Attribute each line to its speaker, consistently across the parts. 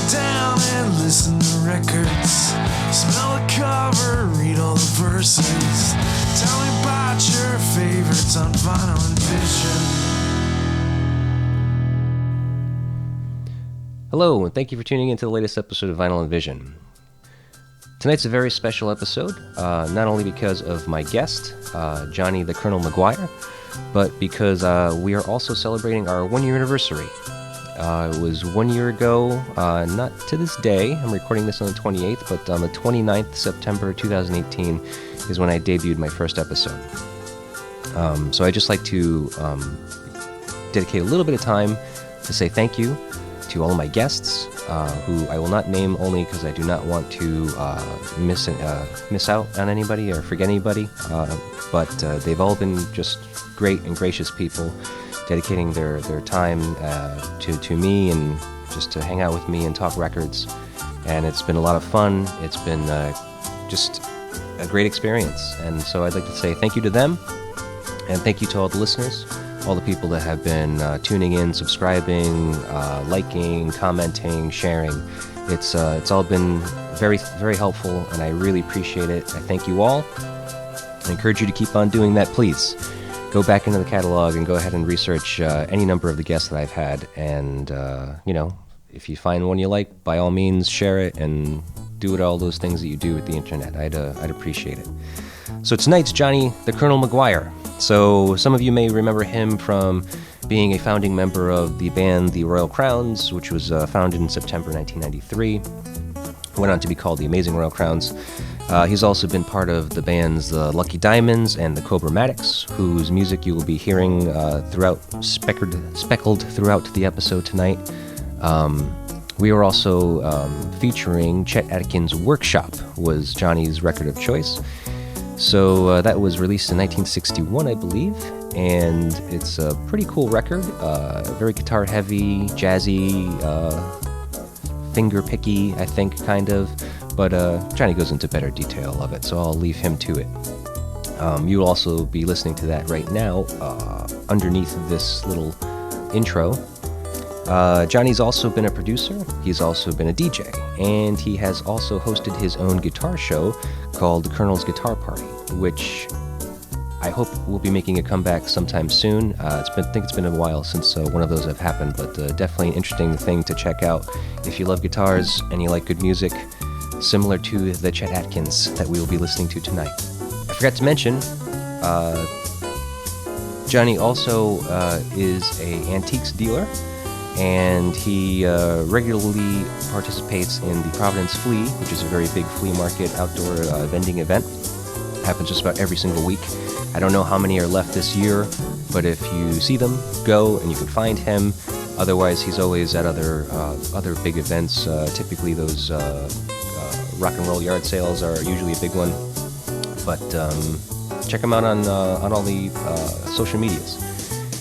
Speaker 1: down and listen to records. Smell the cover, read all the verses. Tell me about your favorites on Vinyl and Vision.
Speaker 2: Hello, and thank you for tuning in to the latest episode of Vinyl and Vision. Tonight's a very special episode, not only because of my guest, Johnny the Colonel Maguire, but because we are also celebrating our 1-year anniversary. It was 1 year ago, not to this day, I'm recording this on the 28th, but on the 29th September 2018 is when I debuted my first episode. So I'd just like to dedicate a little bit of time to say thank you to all of my guests, who I will not name only because I do not want to miss out on anybody or forget anybody, but they've all been just great and gracious people, dedicating their time to me and just to hang out with me and talk records. And it's been a lot of fun. It's been just a great experience. And so I'd like to say thank you to them, and thank you to all the listeners, all the people that have been tuning in, subscribing, liking, commenting, sharing. It's all been very, very helpful, and I really appreciate it. I thank you all. I encourage you to keep on doing that, please. Go back into the catalog and go ahead and research any number of the guests that I've had, and if you find one you like, by all means, share it and do all those things that you do with the internet. I'd appreciate it. So tonight's Johnny the Colonel Maguire. So some of you may remember him from being a founding member of the band The Royal Crowns, which was founded in September 1993. Went on to be called the Amazing Royal Crowns. He's also been part of the bands The Lucky Diamonds and the Cobramatics, whose music you will be hearing speckled throughout the episode tonight. We were also featuring Chet Atkins' Workshop, was Johnny's record of choice. So that was released in 1961, I believe, and it's a pretty cool record, very guitar-heavy, jazzy, finger-picky, I think, kind of, but Johnny goes into better detail of it, so I'll leave him to it. You'll also be listening to that right now, underneath this little intro. Johnny's also been a producer, he's also been a DJ, and he has also hosted his own guitar show called The Colonel's Guitar Party, which I hope will be making a comeback sometime soon. I think it's been a while since one of those have happened, but definitely an interesting thing to check out if you love guitars and you like good music, similar to the Chet Atkins that we will be listening to tonight. I forgot to mention, Johnny also is an antiques dealer, and he regularly participates in the Providence Flea, which is a very big flea market outdoor vending event. Happens just about every single week. I don't know how many are left this year, but if you see them, go and you can find him. Otherwise, he's always at other big events. Typically, those rock and roll yard sales are usually a big one. But check him out on all the social medias.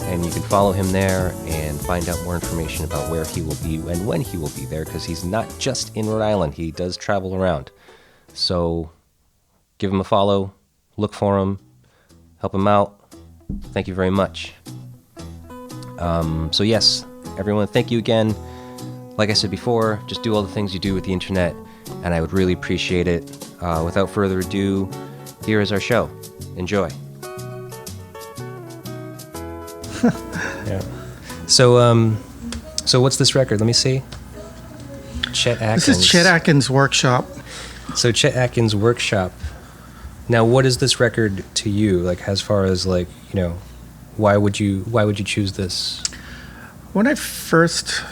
Speaker 2: And you can follow him there and find out more information about where he will be and when he will be there, because he's not just in Rhode Island. He does travel around. So give him a follow, look for him, help him out. Thank you very much. So yes, everyone, thank you again. Like I said before, just do all the things you do with the internet, and I would really appreciate it. Without further ado, here is our show. Enjoy. Yeah. So what's this record? Let me see. Chet Atkins.
Speaker 3: This is Chet Atkins' Workshop.
Speaker 2: So Chet Atkins' Workshop. Now, what is this record to you? Like, as far as why would you choose this?
Speaker 3: When I first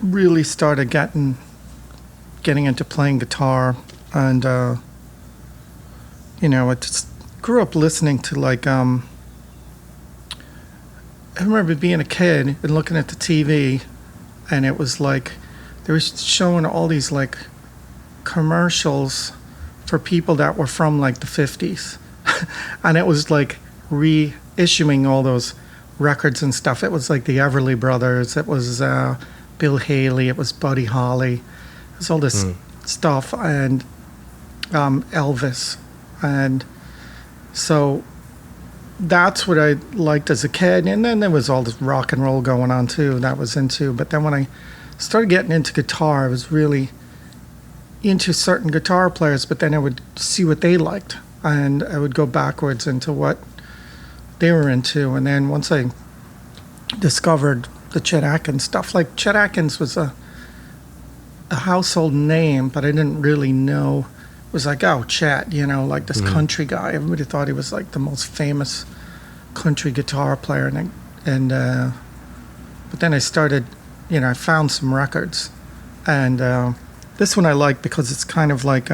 Speaker 3: really started getting into playing guitar, and I just grew up listening to I remember being a kid and looking at the TV, and it was like they were showing all these commercials for people that were from the 50s, and it was reissuing all those records and stuff. It was the Everly Brothers, it was Bill Haley, it was Buddy Holly, it was all this stuff, and Elvis, and so that's what I liked as a kid. And then there was all this rock and roll going on too that I was into. But then when I started getting into guitar, I was really into certain guitar players, but then I would see what they liked, and I would go backwards into what they were into. And then once I discovered the Chet Atkins stuff, like Chet Atkins was a household name, but I didn't really know. It was like, oh, Chet, you know, like this country guy. Everybody thought he was like the most famous country guitar player, but then I started, you know, I found some records, and this one I like because it's kind of like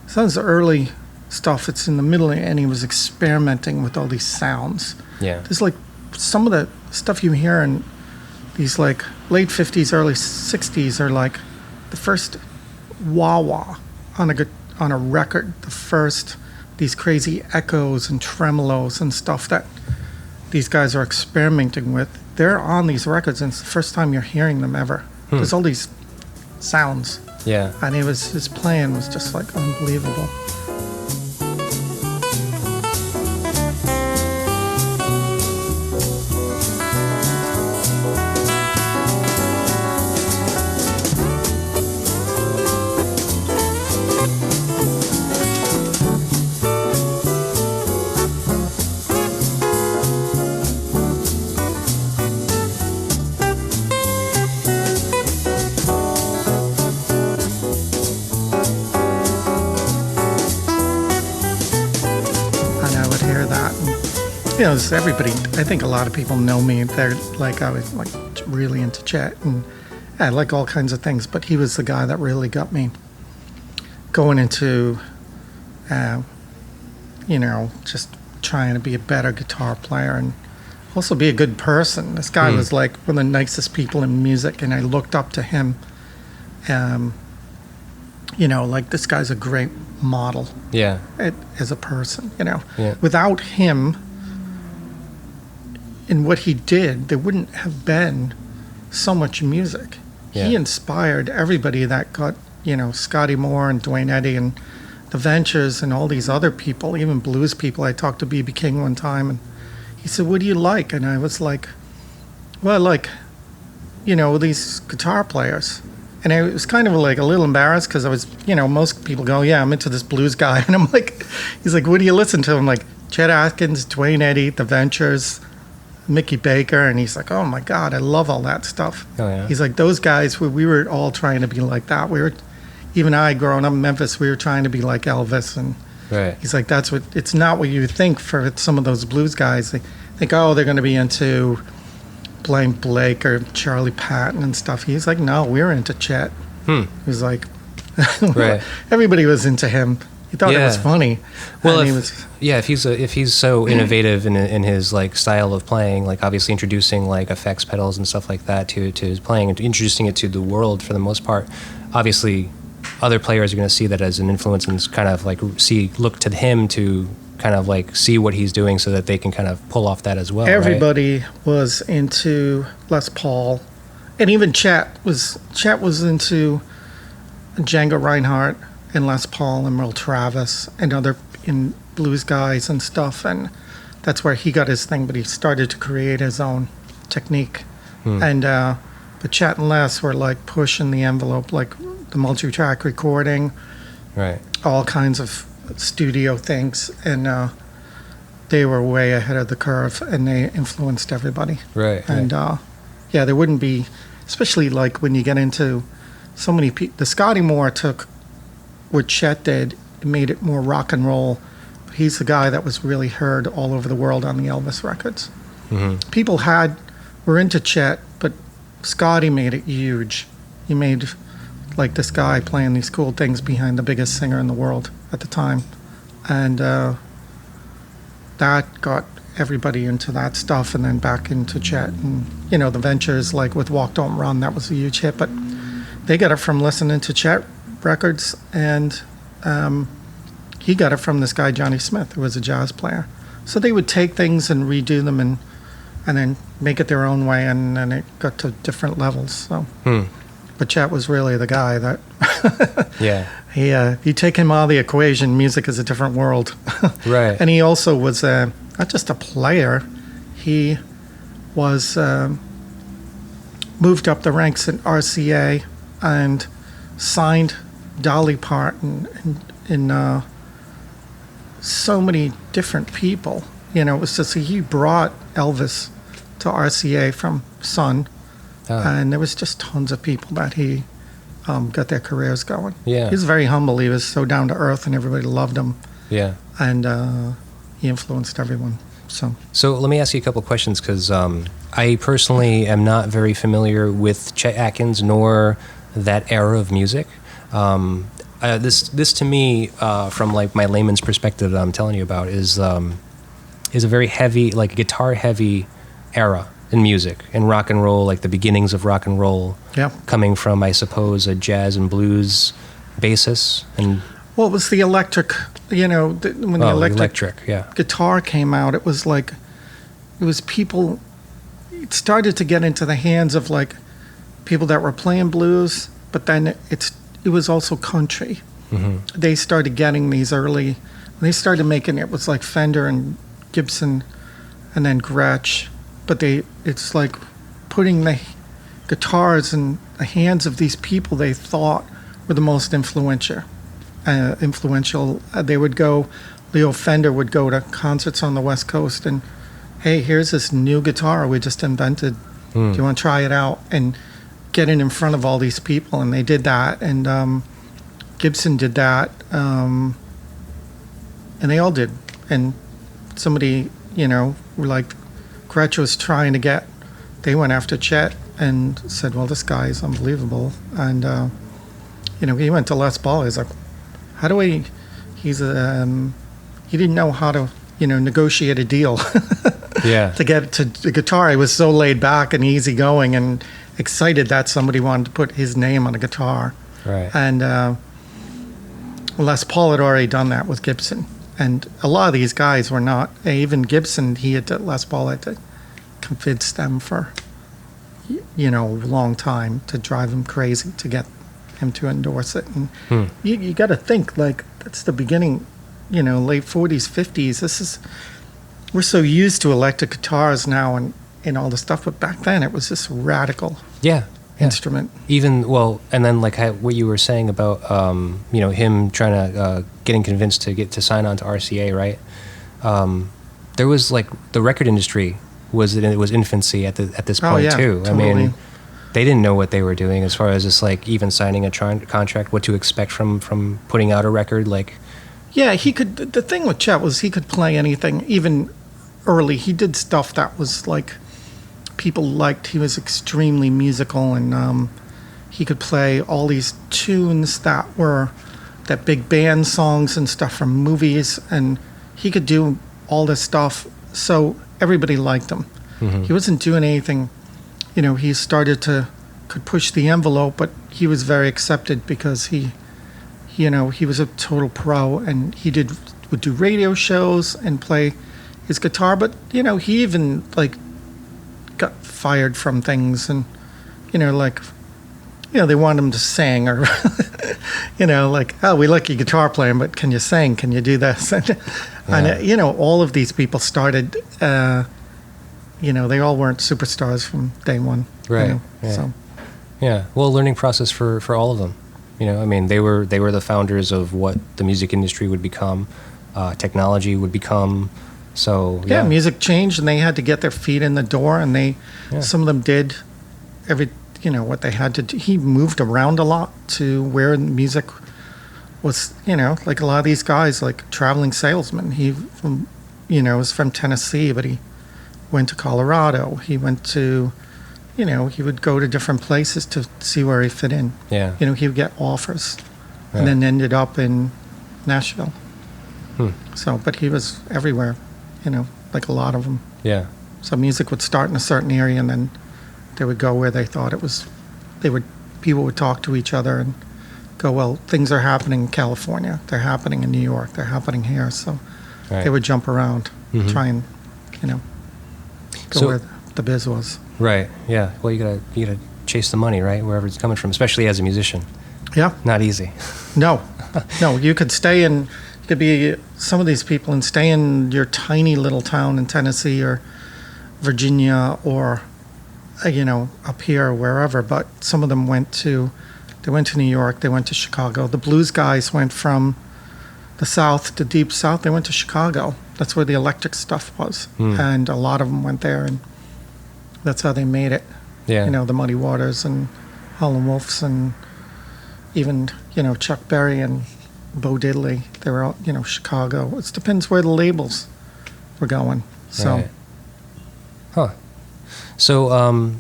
Speaker 3: sounds early stuff. It's in the middle, and he was experimenting with all these sounds.
Speaker 2: Yeah.
Speaker 3: There's like some of the stuff you hear in these like late 50s, early 60s are like the first wah-wah on a record, the first these crazy echoes and tremolos and stuff that these guys are experimenting with. They're on these records, and it's the first time you're hearing them ever. There's all these sounds.
Speaker 2: Yeah.
Speaker 3: And his playing was just like unbelievable. You know, everybody, I think a lot of people know me. They're like, I was like really into Chet, and I like all kinds of things, but he was the guy that really got me going into, you know, just trying to be a better guitar player and also be a good person. This guy was like one of the nicest people in music, and I looked up to him. You know, like this guy's a great model.
Speaker 2: Yeah.
Speaker 3: As a person, you know.
Speaker 2: Yeah.
Speaker 3: Without him, in what he did, there wouldn't have been so much music.
Speaker 2: Yeah.
Speaker 3: He inspired everybody that got, you know, Scotty Moore and Dwayne Eddy and the Ventures and all these other people, even blues people. I talked to B.B. King one time, and he said, "What do you like?" And I was like, "Well, I like, you know, these guitar players." And I was kind of like a little embarrassed because I was, you know, most people go, "Yeah, I'm into this blues guy." And I'm like, he's like, "What do you listen to?" I'm like, Chet Atkins, Dwayne Eddy, the Ventures, Mickey Baker. And he's like, "Oh my God, I love all that stuff."
Speaker 2: Oh, yeah.
Speaker 3: He's like, those guys, we were all trying to be like that. Even I, growing up in Memphis, we were trying to be like Elvis. And
Speaker 2: Right.
Speaker 3: he's like, it's not what you think for some of those blues guys. They think, oh, they're going to be into Blaine Blake or Charlie Patton and stuff. He's like, no, we were into Chet. He was like,
Speaker 2: Right.
Speaker 3: everybody was into him. He thought it was
Speaker 2: Yeah.
Speaker 3: funny.
Speaker 2: Well,
Speaker 3: And
Speaker 2: if he's so innovative in his like style of playing, like obviously introducing like effects pedals and stuff like that to his playing and introducing it to the world for the most part, obviously other players are going to see that as an influence and kind of like look to him to kind of like see what he's doing so that they can kind of pull off that as well.
Speaker 3: everybody was into Les Paul, and even Chet was into Django Reinhardt and Les Paul and Merle Travis and other in blues guys and stuff, and that's where he got his thing. But he started to create his own technique, and but Chet and Les were like pushing the envelope, like the multi-track recording,
Speaker 2: Right.
Speaker 3: all kinds of studio things, and they were way ahead of the curve, and they influenced everybody.
Speaker 2: Right.
Speaker 3: And yeah, there wouldn't be, especially like when you get into so many people. The Scotty Moore took what Chet did and made it more rock and roll. He's the guy that was really heard all over the world on the Elvis records. People were into Chet, but Scotty made it huge. He made like this guy playing these cool things behind the biggest singer in the world at the time, and that got everybody into that stuff, and then back into Chet. And you know, the Ventures, like with Walk Don't Run, that was a huge hit, but they got it from listening to Chet records, and he got it from this guy Johnny Smith, who was a jazz player. So they would take things and redo them and then make it their own way, and then it got to different levels. So but Chet was really the guy that
Speaker 2: Yeah.
Speaker 3: you take him out of the equation, music is a different world.
Speaker 2: Right.
Speaker 3: And he also was not just a player, he was moved up the ranks in RCA and signed Dolly Parton and so many different people. You know, it was just he brought Elvis to RCA from Sun, and there was just tons of people that he got their careers going.
Speaker 2: Yeah.
Speaker 3: He was very humble. He was so down to earth, and everybody loved him.
Speaker 2: Yeah.
Speaker 3: And he influenced everyone. So
Speaker 2: let me ask you a couple of questions, because I personally am not very familiar with Chet Atkins nor that era of music. This to me, from like my layman's perspective that I'm telling you about, is a very heavy, like guitar heavy era in music and rock and roll, like the beginnings of rock and roll.
Speaker 3: Yeah.
Speaker 2: Coming from, I suppose, a jazz and blues basis. And
Speaker 3: well, it was the electric, you know, when the electric
Speaker 2: yeah.
Speaker 3: guitar came out, it was like, it was people, it started to get into the hands of like people that were playing blues, but then it was also country.
Speaker 2: Mm-hmm.
Speaker 3: They started getting these early, they started making, it was like Fender and Gibson and then Gretsch, but it's like putting the guitars in the hands of these people they thought were the most influential. They would go, Leo Fender would go to concerts on the West Coast and, hey, here's this new guitar we just invented. Do you want to try it out? And get it in front of all these people. And they did that. And Gibson did that. And they all did. And somebody, you know, like Gretsch was trying to get, they went after Chet and said, well, this guy is unbelievable. And, you know, he went to Les Paul. He's like, how do we, he didn't know how to, you know, negotiate a deal.
Speaker 2: Yeah.
Speaker 3: To get to the guitar. He was so laid back and easygoing and excited that somebody wanted to put his name on a guitar.
Speaker 2: Right.
Speaker 3: And Les Paul had already done that with Gibson. And a lot of these guys were not, even Gibson, Les Paul had to convince them for, you know, a long time to drive him crazy to get him to endorse it. And you got to think, like, that's the beginning, you know, late 40s, 50s. We're so used to electric guitars now and all the stuff, but back then it was this radical instrument.
Speaker 2: Even, well, and then like what you were saying about, you know, him trying to, getting convinced to get to sign on to RCA, right? There was like, the record industry was infancy at this point too.
Speaker 3: Totally.
Speaker 2: I mean, they didn't know what they were doing as far as just like even signing a contract, what to expect from putting out a record. Like,
Speaker 3: yeah, the thing with Chet was he could play anything, even early. He did stuff that was like people liked. He was extremely musical, and he could play all these tunes that big band songs and stuff from movies, and he could do all this stuff, so everybody liked him. Mm-hmm. He wasn't doing anything, you know, he could push the envelope, but he was very accepted because he was a total pro, and he would do radio shows and play his guitar, but, you know, he even, like, got fired from things, and, you know, like, you know, they wanted him to sing, or, you know, like, oh, we like your guitar playing, but can you sing? Can you do this? And you know, all of these people started, you know, they all weren't superstars from day one.
Speaker 2: Right.
Speaker 3: You know,
Speaker 2: yeah.
Speaker 3: So.
Speaker 2: Yeah. Well, learning process for all of them. You know, I mean, they were the founders of what the music industry would become, technology would become. So
Speaker 3: yeah, music changed, and they had to get their feet in the door, and some of them did what they had to do. He moved around a lot to where music was, you know, like a lot of these guys, like traveling salesmen. He was from Tennessee, but he went to Colorado. He went to, you know, he would go to different places to see where he fit in.
Speaker 2: Yeah.
Speaker 3: You know, he would get offers, and then ended up in Nashville. So, but he was everywhere, you know, like a lot of them.
Speaker 2: Yeah.
Speaker 3: So music would start in a certain area, and then they would go where they thought it was. People would talk to each other and go, well, things are happening in California. They're happening in New York. They're happening here. So they would jump around, try and, you know, go where the biz was.
Speaker 2: Right. Yeah. Well, you gotta chase the money, right? Wherever it's coming from, especially as a musician.
Speaker 3: Yeah.
Speaker 2: Not easy.
Speaker 3: No. You could stay in. You could be some of these people and stay in your tiny little town in Tennessee or Virginia or up here or wherever, but some of them went to New York, they went to Chicago. The blues guys went from the South, the deep South, they went to Chicago. That's where the electric stuff was. And a lot of them went there, and that's how they made it.
Speaker 2: Yeah.
Speaker 3: The Muddy Waters and Howlin' Wolves and even, Chuck Berry and Bo Diddley. They were all, Chicago. It depends where the labels were going. So.
Speaker 2: Right. Huh. So,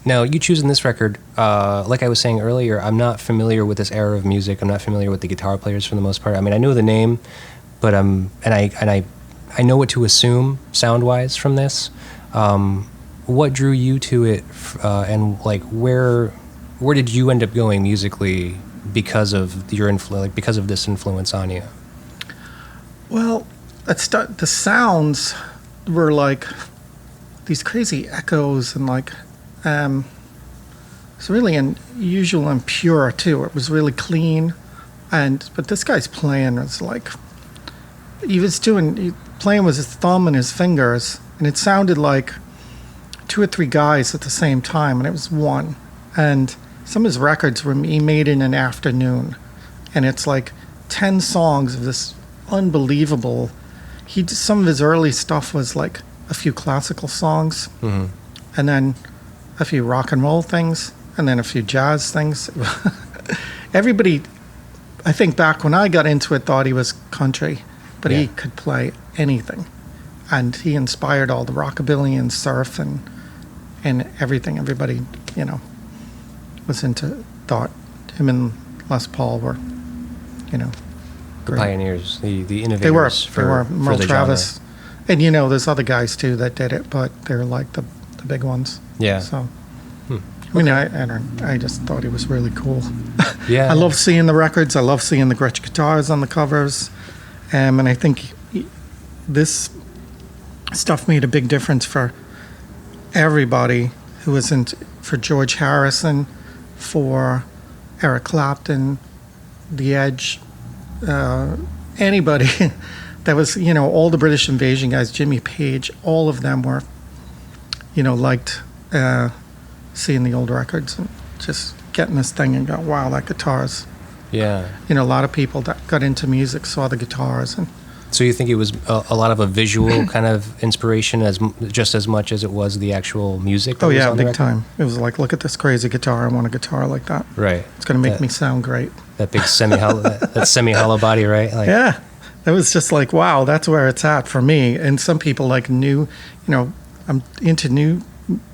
Speaker 2: now you choosing this record, like I was saying earlier, I'm not familiar with this era of music. I'm not familiar with the guitar players for the most part. I mean, I know the name, but I know what to assume sound-wise from this. What drew you to it, and like where did you end up going musically because of your because of this influence on you?
Speaker 3: Well, the sounds were like these crazy echoes, and like it's really unusual and pure too. It was really clean, but this guy's playing was like he playing with his thumb and his fingers, and it sounded like 2 or 3 guys at the same time, and it was one. And some of his records he made in an afternoon, and it's like 10 songs of this unbelievable. Some of his early stuff was like a few classical songs, and then a few rock and roll things, and then a few jazz things. Everybody, I think back when I got into it, thought he was country, but he could play anything, and he inspired all the rockabilly and surf and everything. Everybody, was thought him and Les Paul were,
Speaker 2: the pioneers, the innovators.
Speaker 3: They were
Speaker 2: for
Speaker 3: Merle
Speaker 2: the
Speaker 3: Travis, and there's other guys too that did it, but they're like the big ones.
Speaker 2: Yeah.
Speaker 3: So, I mean, I just thought he was really cool.
Speaker 2: Yeah.
Speaker 3: I love seeing the records. I love seeing the Gretsch guitars on the covers, and I think this stuff made a big difference for everybody who was for George Harrison, for Eric Clapton, The Edge, anybody that was, all the British Invasion guys, Jimmy Page, all of them were, liked seeing the old records and just getting this thing and go, wow, that guitar's.
Speaker 2: Yeah.
Speaker 3: A lot of people that got into music saw the guitars. And
Speaker 2: so you think it was a lot of a visual kind of inspiration just as much as it was the actual music? That
Speaker 3: oh
Speaker 2: was
Speaker 3: yeah,
Speaker 2: on the
Speaker 3: big
Speaker 2: record?
Speaker 3: time. It was like, look at this crazy guitar. I want a guitar like that.
Speaker 2: Right.
Speaker 3: It's going to make me sound great.
Speaker 2: That big that semi-hollow body, right? Like,
Speaker 3: yeah. It was just like, wow, that's where it's at for me. And some people like new, I'm into new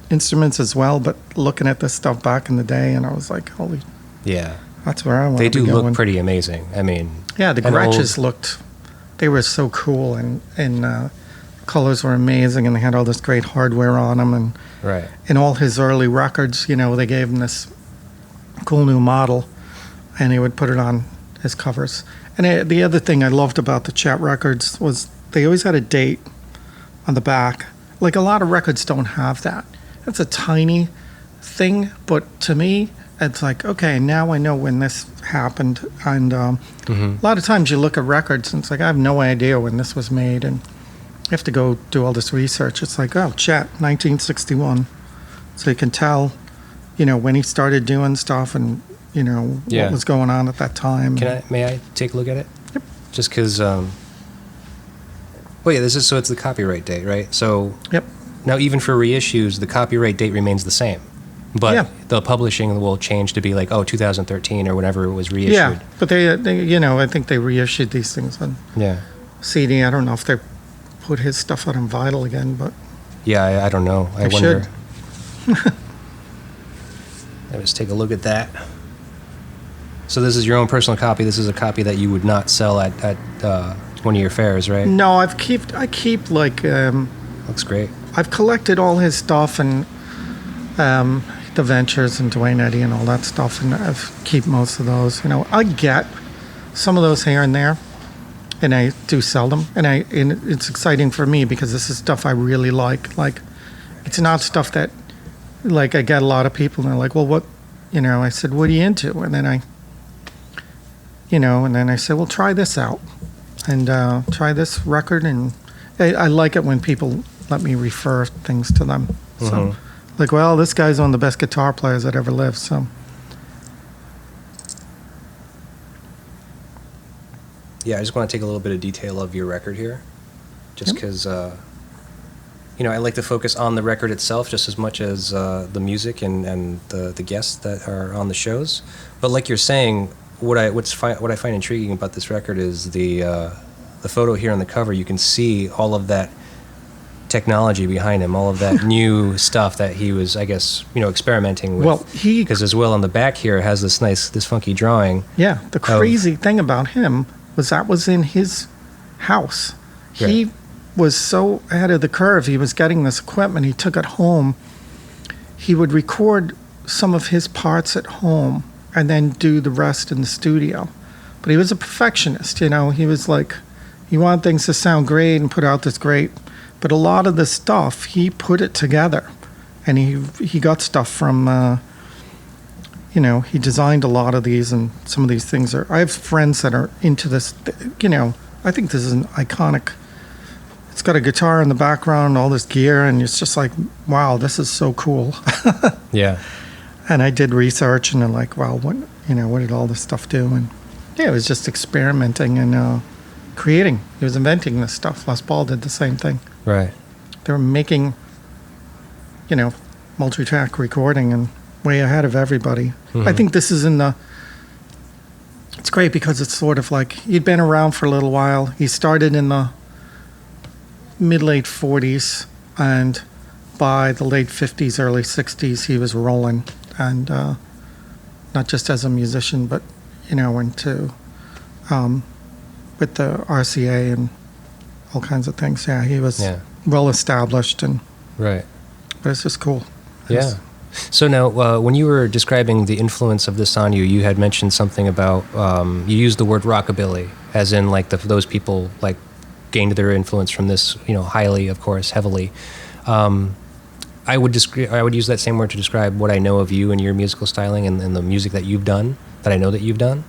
Speaker 3: instruments as well, but looking at this stuff back in the day, and I was like, holy.
Speaker 2: Yeah.
Speaker 3: That's where I want to
Speaker 2: They
Speaker 3: be
Speaker 2: do
Speaker 3: going.
Speaker 2: look pretty amazing. I mean.
Speaker 3: Yeah, the Gretches they were so cool, and colors were amazing, and they had all this great hardware on them, and
Speaker 2: right.
Speaker 3: In all his early records, they gave him this cool new model, and he would put it on his covers. And the other thing I loved about the Chet records was they always had a date on the back. Like a lot of records don't have that. That's a tiny thing, but to me, it's like, okay, now I know when this happened. And a lot of times you look at records and it's like, I have no idea when this was made. And you have to go do all this research. It's like, oh, Chet, 1961. So you can tell, when he started doing stuff and, what was going on at that time.
Speaker 2: May I take a look at it?
Speaker 3: Yep.
Speaker 2: Just because, so it's the copyright date, right? So
Speaker 3: Yep.
Speaker 2: Now even for reissues, the copyright date remains the same. But the publishing will change to be like, 2013 or whenever it was reissued.
Speaker 3: Yeah, but they I think they reissued these things on CD. I don't know if they put his stuff out on vinyl again, but
Speaker 2: yeah, I don't know. I wonder.
Speaker 3: Should.
Speaker 2: Let's take a look at that. So this is your own personal copy. This is a copy that you would not sell at one of your fairs, right?
Speaker 3: No, I keep like.
Speaker 2: Looks great.
Speaker 3: I've collected all his stuff and the Ventures and Duane Eddy and all that stuff, and I've keep most of those. I get some of those here and there, and I do sell them, and it's exciting for me because this is stuff I really like. Like, it's not stuff that, like, I get a lot of people and they're like, well, what, I said, what are you into? And then I said, well, try this out and try this record, and I like it when people let me refer things to them. So like, well, this guy's one of the best guitar players that ever lived. So
Speaker 2: Yeah, I just want to take a little bit of detail of your record here, just because, I like to focus on the record itself just as much as the music and the guests that are on the shows. But like you're saying, what I find intriguing about this record is the photo here on the cover. You can see all of that technology behind him, all of that new stuff that he was, I guess, experimenting with.
Speaker 3: Well,
Speaker 2: because as well on the back here has this funky drawing.
Speaker 3: Yeah, the crazy thing about him was that was in his house.
Speaker 2: Right.
Speaker 3: He was so ahead of the curve. He was getting this equipment. He took it home. He would record some of his parts at home and then do the rest in the studio. But he was a perfectionist, He was like, he wanted things to sound great and put out this great. But a lot of the stuff, he put it together. And he got stuff from, he designed a lot of these, and some of these things are, I have friends that are into this, I think this is an iconic, it's got a guitar in the background, all this gear, and it's just like, wow, this is so cool.
Speaker 2: Yeah.
Speaker 3: And I did research, and I'm like, wow, what did all this stuff do? And yeah, it was just experimenting and creating. He was inventing this stuff. Les Paul did the same thing.
Speaker 2: Right.
Speaker 3: They were making, multi-track recording and way ahead of everybody.
Speaker 2: Mm-hmm.
Speaker 3: I think this is it's great because it's sort of like, he'd been around for a little while. He started in the mid-late 40s, and by the late 50s, early 60s, he was rolling. And not just as a musician, but, into, with the RCA and all kinds of things. Yeah, he was well established, but it's just cool.
Speaker 2: Yeah. So now, when you were describing the influence of this on you, you had mentioned something about, you used the word rockabilly, as in like those people like gained their influence from this, highly, of course, heavily. I would use that same word to describe what I know of you and your musical styling and the music that you've done, that I know that you've done.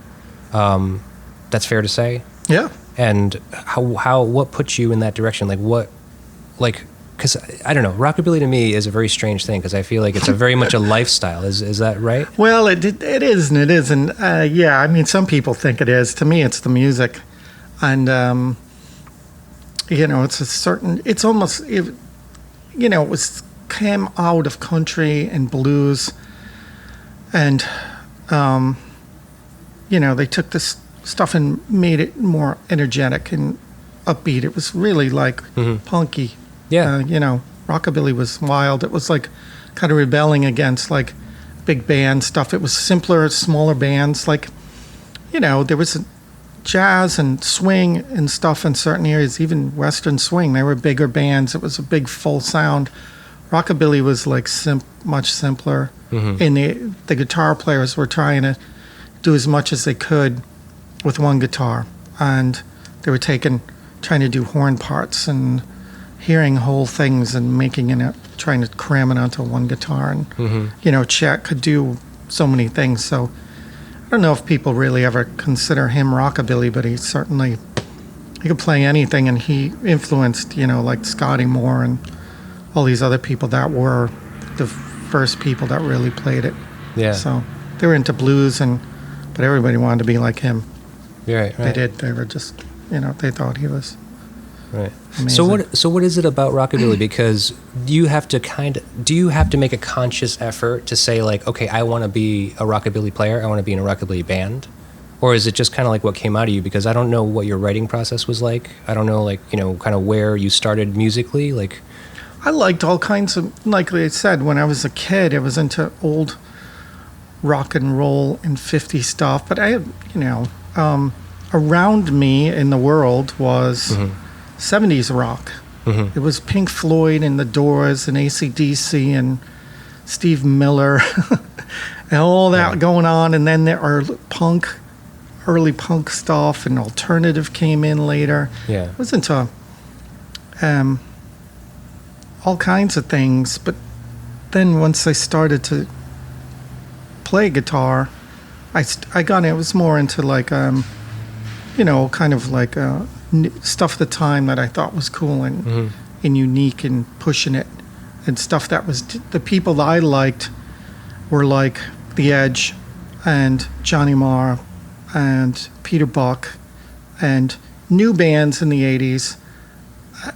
Speaker 2: That's fair to say?
Speaker 3: Yeah.
Speaker 2: And what put you in that direction? Because I don't know, rockabilly to me is a very strange thing, because I feel like it's a very much a lifestyle. Is that right? Well,
Speaker 3: it is and it isn't. I mean, some people think it is. To me, it's the music, and it's almost, it came out of country and blues, and they took this stuff and made it more energetic and upbeat. It was really like punky.
Speaker 2: Yeah.
Speaker 3: Rockabilly was wild. It was like kind of rebelling against like big band stuff. It was simpler, smaller bands. Like, there was jazz and swing and stuff in certain areas, even Western swing. They were bigger bands. It was a big full sound. Rockabilly was like much simpler. Mm-hmm. And the guitar players were trying to do as much as they could with one guitar. And they were trying to do horn parts and hearing whole things and trying to cram it onto one guitar. And, Chet could do so many things. So I don't know if people really ever consider him rockabilly, but he could play anything, and he influenced, like Scotty Moore and all these other people that were the first people that really played it.
Speaker 2: Yeah.
Speaker 3: So they were into blues, but everybody wanted to be like him.
Speaker 2: Right.
Speaker 3: They did. They were just, they thought he was
Speaker 2: right.
Speaker 3: amazing.
Speaker 2: So what is it about rockabilly? Because do you have to make a conscious effort to say like, okay, I want to be a rockabilly player, I want to be in a rockabilly band? Or is it just kind of like what came out of you? Because I don't know what your writing process was like. I don't know, like, kind of where you started musically. Like,
Speaker 3: I liked all kinds of, like I said, when I was a kid, I was into old rock and roll and 50 stuff. But I, around me in the world was 70s rock. Mm-hmm. It was Pink Floyd and The Doors and AC/DC and Steve Miller and all that going on. And then there are early punk stuff, and alternative came in later.
Speaker 2: Yeah.
Speaker 3: I was into all kinds of things, but then once I started to play guitar, I got it was more into like kind of like stuff at the time that I thought was cool and unique, and pushing it and stuff that was the people that I liked were like The Edge and Johnny Marr and Peter Buck and new bands in the 80s,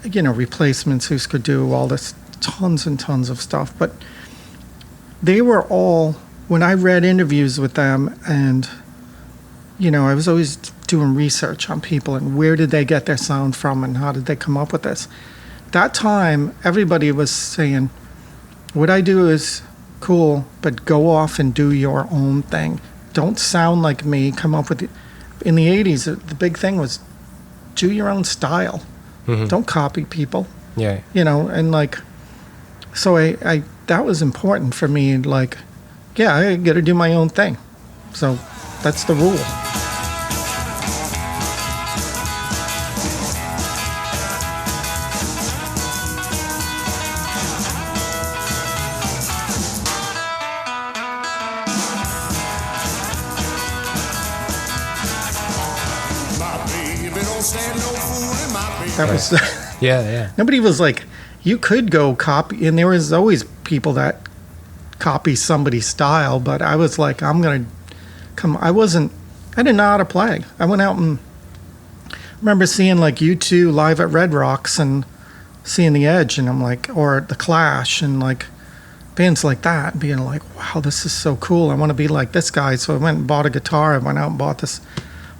Speaker 3: Replacements, Husker Du, all this, tons and tons of stuff. But they were all, when I read interviews with them, and I was always doing research on people and where did they get their sound from and how did they come up with this. That time, everybody was saying, what I do is cool, but go off and do your own thing. Don't sound like me, come up with it. In the 80s, the big thing was do your own style. Mm-hmm. Don't copy people.
Speaker 2: Yeah.
Speaker 3: And like, so I that was important for me. Like, yeah, I got to do my own thing. So that's the rule. That was
Speaker 2: yeah.
Speaker 3: Nobody was like, you could go copy, and there was always people that copy somebody's style, but I was like, I'm gonna come. I didn't know how to play. I went out and I remember seeing like U2 live at Red Rocks and seeing The Edge, and I'm like, or The Clash, and like bands like that, and being like, wow, this is so cool. I want to be like this guy. So I went and bought a guitar. I went out and bought this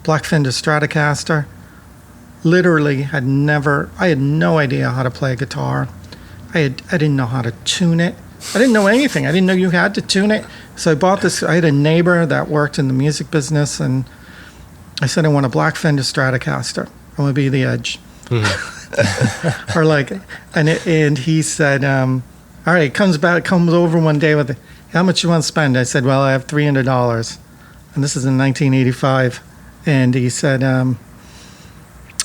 Speaker 3: Black Fender Stratocaster. Literally I had no idea how to play a guitar. I didn't know how to tune it. I didn't know anything. I didn't know you had to tune it. So I bought this. I had a neighbor that worked in the music business, and I said, I want a Black Fender Stratocaster. I want to be The Edge. Mm-hmm. Or like, and he said, all right, comes over one day with, how much you want to spend? I said, well, I have $300. And this is in 1985. And he said,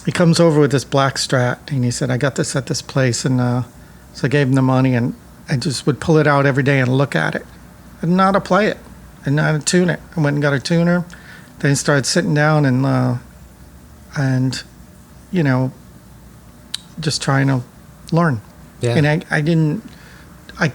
Speaker 3: he comes over with this black Strat, and he said, I got this at this place. And so I gave him the money, and I just would pull it out every day and look at it. I didn't know how to play it. I didn't know how to tune it. I went and got a tuner. Then I started sitting down and just trying to learn.
Speaker 2: Yeah.
Speaker 3: And I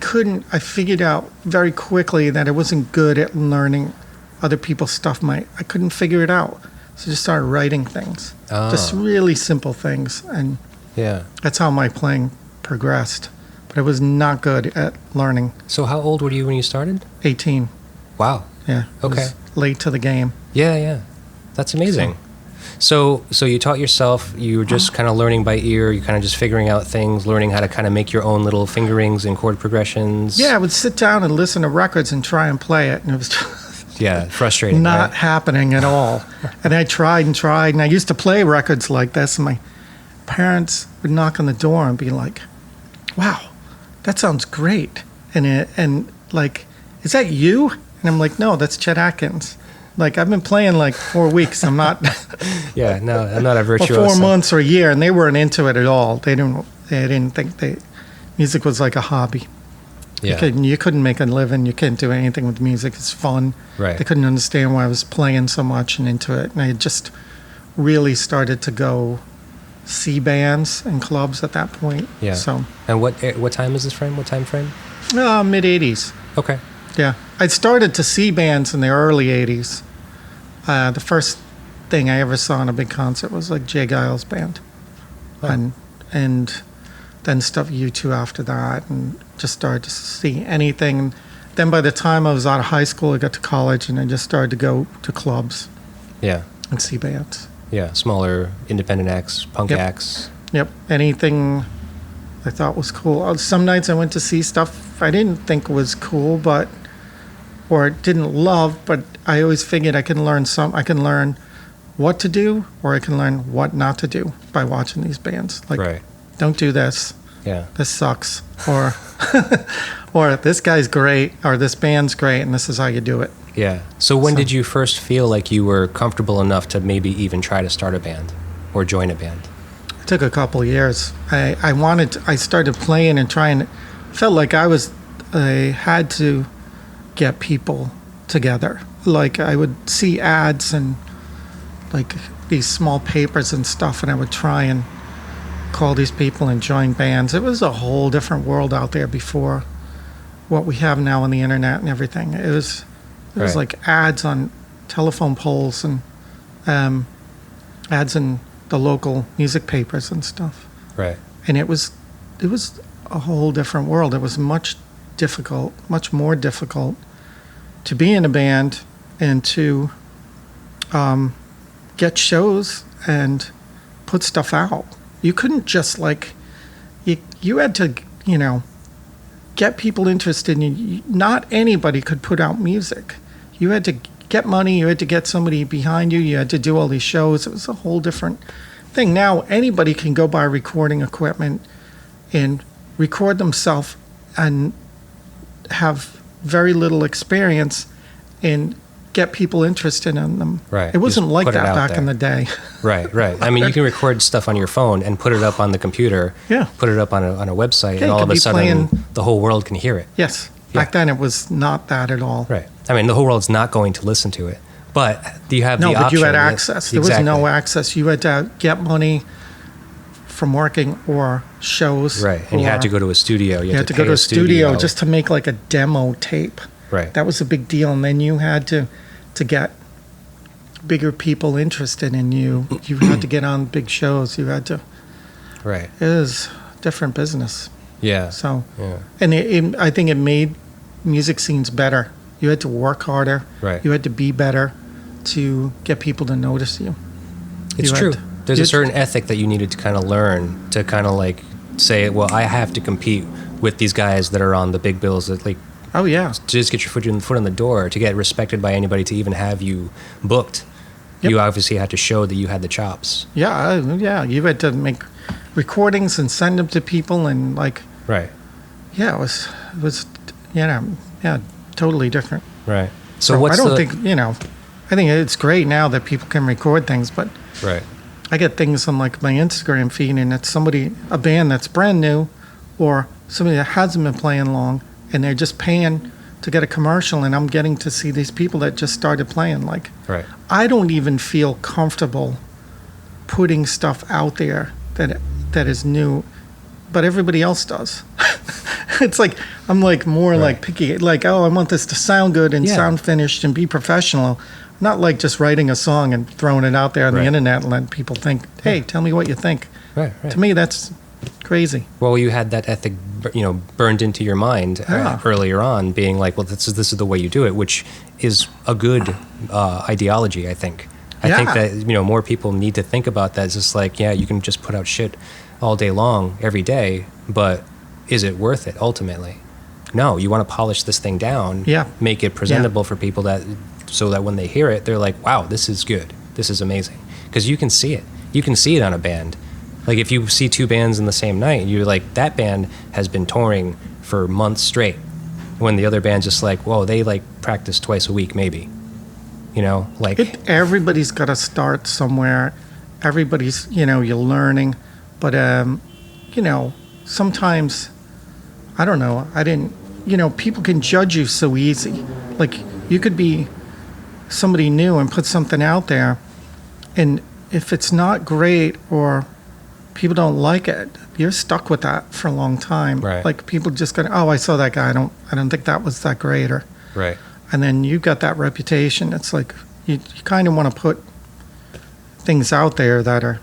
Speaker 3: figured out very quickly that I wasn't good at learning other people's stuff. I couldn't figure it out. So I just started writing things, just really simple things, and that's how my playing progressed. But I was not good at learning.
Speaker 2: So how old were you when you started?
Speaker 3: 18.
Speaker 2: Wow.
Speaker 3: Yeah.
Speaker 2: Okay.
Speaker 3: Was late to the game.
Speaker 2: Yeah. That's amazing. So you taught yourself, you were just kind of learning by ear, you kind of just figuring out things, learning how to kind of make your own little fingerings and chord progressions.
Speaker 3: Yeah, I would sit down and listen to records and try and play it, and it was just
Speaker 2: frustrating.
Speaker 3: Not
Speaker 2: right?
Speaker 3: happening at all. And I tried, and I used to play records like this, and my parents would knock on the door and be like, wow, that sounds great. And like, is that you? And I'm like, no, that's Chet Atkins. Like, I've been playing like 4 weeks. I'm not.
Speaker 2: Yeah, no, I'm not a virtuoso.
Speaker 3: Or 4 months or a year, and they weren't into it at all. They didn't think music was like a hobby.
Speaker 2: Yeah.
Speaker 3: You couldn't make a living. You couldn't do anything with music. It's fun.
Speaker 2: Right.
Speaker 3: They couldn't understand why I was playing so much and into it. And I had just really started to go see bands and clubs at that point.
Speaker 2: Yeah.
Speaker 3: So.
Speaker 2: And what time is this frame? What time frame?
Speaker 3: Mid 80s.
Speaker 2: Okay.
Speaker 3: Yeah. I'd started to see bands in the early 80s. The first thing I ever saw in a big concert was like Jay Giles' band. Oh. And then stuff U2 after that, and just started to see anything. Then by the time I was out of high school, I got to college, and I just started to go to clubs.
Speaker 2: Yeah.
Speaker 3: And see bands.
Speaker 2: Yeah, smaller independent acts, punk acts.
Speaker 3: Yep. Anything I thought was cool. Some nights I went to see stuff I didn't think was cool, or didn't love, but I always figured I can learn what to do, or I can learn what not to do by watching these bands. Like,
Speaker 2: right.
Speaker 3: Don't do this.
Speaker 2: Yeah.
Speaker 3: This sucks. Or or this guy's great, or this band's great, and this is how you do it.
Speaker 2: Yeah. So when did you first feel like you were comfortable enough to maybe even try to start a band or join a band?
Speaker 3: It took a couple of years. I started playing and trying. Felt like I had to get people together. Like, I would see ads and like these small papers and stuff, and I would try and call these people and join bands. It was a whole different world out there before what we have now on the internet and everything. It was
Speaker 2: Right.
Speaker 3: like ads on telephone poles and ads in the local music papers and stuff.
Speaker 2: Right.
Speaker 3: And it was a whole different world. It was much more difficult to be in a band and to get shows and put stuff out. You couldn't just you had to, get people interested in you. Not anybody could put out music. You had to get money, you had to get somebody behind you, you had to do all these shows. It was a whole different thing. Now anybody can go buy recording equipment and record themselves and have very little experience and get people interested in them.
Speaker 2: Right.
Speaker 3: It wasn't
Speaker 2: Just
Speaker 3: like
Speaker 2: put it
Speaker 3: that
Speaker 2: out
Speaker 3: back
Speaker 2: there.
Speaker 3: in the day.
Speaker 2: Right. I mean, you can record stuff on your phone and put it up on the computer.
Speaker 3: Yeah.
Speaker 2: Put it up on a website,
Speaker 3: Yeah,
Speaker 2: and
Speaker 3: you
Speaker 2: all
Speaker 3: could
Speaker 2: of a
Speaker 3: be
Speaker 2: sudden,
Speaker 3: playing-
Speaker 2: the whole world can hear it.
Speaker 3: Yes.
Speaker 2: Yeah.
Speaker 3: Back then it was not that at all.
Speaker 2: Right. I mean, the whole world's not going to listen to it, but you have
Speaker 3: No,
Speaker 2: the
Speaker 3: but
Speaker 2: option.
Speaker 3: you had access. There
Speaker 2: Exactly.
Speaker 3: was no access. You had to get money from working or shows.
Speaker 2: Right, and you had to
Speaker 3: or
Speaker 2: go to a studio.
Speaker 3: You had to
Speaker 2: pay
Speaker 3: go to a studio
Speaker 2: studio
Speaker 3: just to make like a demo tape.
Speaker 2: Right.
Speaker 3: That was a big deal. And then you had to get bigger people interested in you. You had to get on big shows. You had to.
Speaker 2: Right.
Speaker 3: It was a different business.
Speaker 2: Yeah.
Speaker 3: So,
Speaker 2: Yeah.
Speaker 3: and I think it made music scenes better. You had to work harder.
Speaker 2: Right.
Speaker 3: You had to be better to get people to notice you.
Speaker 2: It's
Speaker 3: You
Speaker 2: true.
Speaker 3: had-
Speaker 2: There's
Speaker 3: you
Speaker 2: a
Speaker 3: had-
Speaker 2: certain ethic that you needed to kind of learn to kind of like say, well, I have to compete with these guys that are on the big bills that like
Speaker 3: Oh yeah.
Speaker 2: to just get your foot in the door, to get respected by anybody, to even have you booked.
Speaker 3: Yep.
Speaker 2: You obviously had to show that you had the chops.
Speaker 3: Yeah, yeah. You had to make recordings and send them to people, and
Speaker 2: Right.
Speaker 3: yeah, it was, yeah, totally different.
Speaker 2: Right. So what's
Speaker 3: I don't
Speaker 2: the
Speaker 3: think I think it's great now that people can record things, but
Speaker 2: right?
Speaker 3: I get things on like my Instagram feed, and it's a band that's brand new, or somebody that hasn't been playing long, and they're just paying to get a commercial, and I'm getting to see these people that just started playing. Like,
Speaker 2: Right.
Speaker 3: I don't even feel comfortable putting stuff out there that is new, but everybody else does. It's like I'm like more like picky, like, oh, I want this to sound good and
Speaker 2: Yeah.
Speaker 3: sound finished and be professional. Not like just writing a song and throwing it out there on the
Speaker 2: Right.
Speaker 3: internet and letting people think, hey, tell me what you think.
Speaker 2: Right.
Speaker 3: To me, that's crazy.
Speaker 2: Well, you had that ethic, burned into your mind
Speaker 3: Yeah.
Speaker 2: earlier on, being like, well, this is the way you do it, which is a good ideology, I think. I think
Speaker 3: Yeah.
Speaker 2: that more people need to think about that. It's just like, yeah, you can just put out shit all day long, every day, but is it worth it ultimately? No, you want to polish this thing down,
Speaker 3: Yeah.
Speaker 2: make it presentable for people so that when they hear it, they're like, wow, this is good, this is amazing, because you can see it. You can see it on a band. Like if you see two bands in the same night, you're like, that band has been touring for months straight. When the other band's just like, whoa, they like practice twice a week, maybe.
Speaker 3: Everybody's got to start somewhere. Everybody's, you're learning. But, sometimes, I don't know, people can judge you so easy. Like, you could be somebody new and put something out there, and if it's not great or people don't like it, you're stuck with that for a long time.
Speaker 2: Right.
Speaker 3: Like, people just go, oh, I saw that guy, I don't think that was that great, or...
Speaker 2: Right.
Speaker 3: And then you got that reputation. It's like you kind of want to put things out there that are,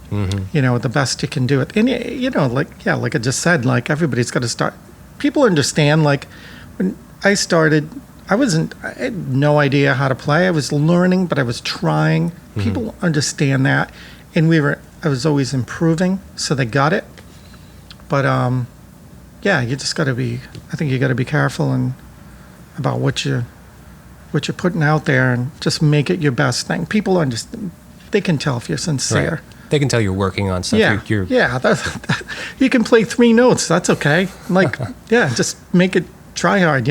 Speaker 3: the best you can do it. And like I just said, like everybody's got to start. People understand. Like when I started, I had no idea how to play. I was learning, but I was trying. People understand that, and I was always improving, so they got it. But you just got to be. I think you got to be careful and about what you're putting out there, and just make it your best thing. People understand; they can tell if you're sincere.
Speaker 2: Right. They can tell you're working on stuff.
Speaker 3: Yeah,
Speaker 2: You're
Speaker 3: you can play 3 notes. That's okay. Like, just make it. Try hard,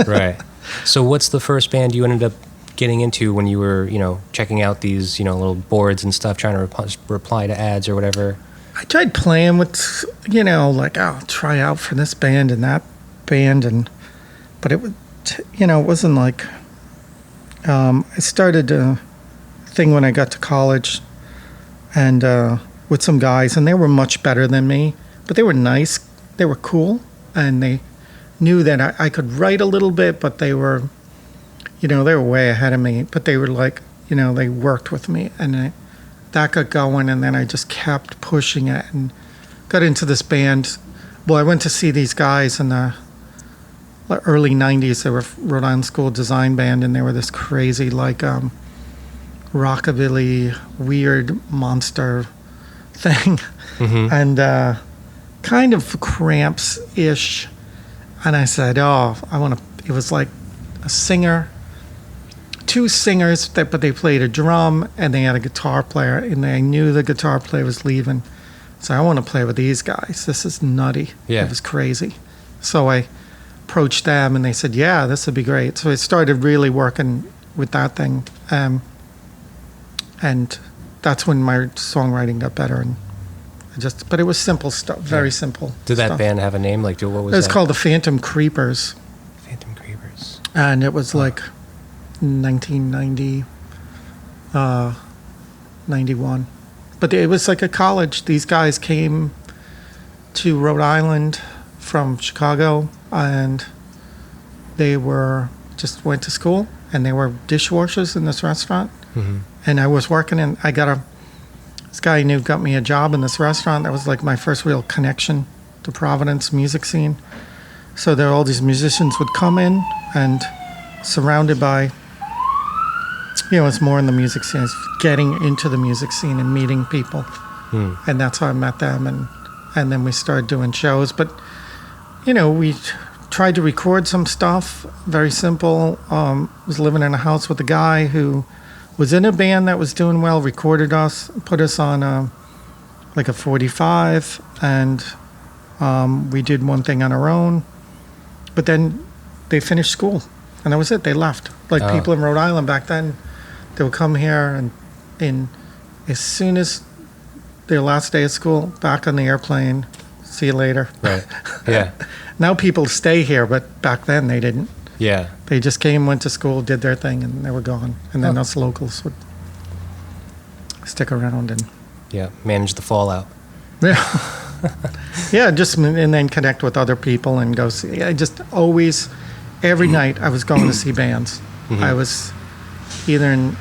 Speaker 2: Right. So, what's the first band you ended up getting into when you were, checking out these, little boards and stuff, trying to reply to ads or whatever?
Speaker 3: I tried playing with, like, I'll try out for this band and that band, but it was, it wasn't like. I started a thing when I got to college, and with some guys, and they were much better than me, but they were nice. They were cool, and they knew that I could write a little bit, but they were, they were way ahead of me. But they were like, they worked with me, and that got going, and then I just kept pushing it and got into this band. Well, I went to see these guys in the early 90s. They were Rhode Island School Design Band, and they were this crazy, like, rockabilly, weird monster thing.
Speaker 2: Mm-hmm.
Speaker 3: And kind of Cramps-ish. And I said, it was like a singer, two singers, but they played a drum, and they had a guitar player, and I knew the guitar player was leaving. So I want to play with these guys. This is nutty.
Speaker 2: Yeah.
Speaker 3: It was crazy. So I approached them, and they said, yeah, this would be great. So I started really working with that thing. And that's when my songwriting got better. And but it was simple stuff, very simple.
Speaker 2: Did that
Speaker 3: stuff.
Speaker 2: band have a name? Like, what was
Speaker 3: it? It was
Speaker 2: that?
Speaker 3: called the Phantom Creepers.
Speaker 2: Phantom Creepers.
Speaker 3: And it was like 1990, 91. But it was like a college. These guys came to Rhode Island from Chicago, and they just went to school, and they were dishwashers in this restaurant.
Speaker 2: Mm-hmm.
Speaker 3: And I was working, and this guy I knew got me a job in this restaurant. That was like my first real connection to Providence music scene. So there, all these musicians would come in, and surrounded by, it's more in the music scene. It's getting into the music scene and meeting people. And that's how I met them. And then we started doing shows. But, we tried to record some stuff, very simple. Was living in a house with a guy who was in a band that was doing well, recorded us, put us on like a 45, and we did one thing on our own. But then they finished school, and that was it. They left. Like people in Rhode Island back then, they would come here, and as soon as their last day of school, back on the airplane, see you later.
Speaker 2: Right, yeah.
Speaker 3: Now people stay here, but back then they didn't.
Speaker 2: Yeah.
Speaker 3: They just came, went to school, did their thing, and they were gone. And then us locals would stick around and
Speaker 2: manage the fallout.
Speaker 3: Yeah, and then connect with other people and go see. I just always, every night, I was going to see bands.
Speaker 2: Mm-hmm.
Speaker 3: I was either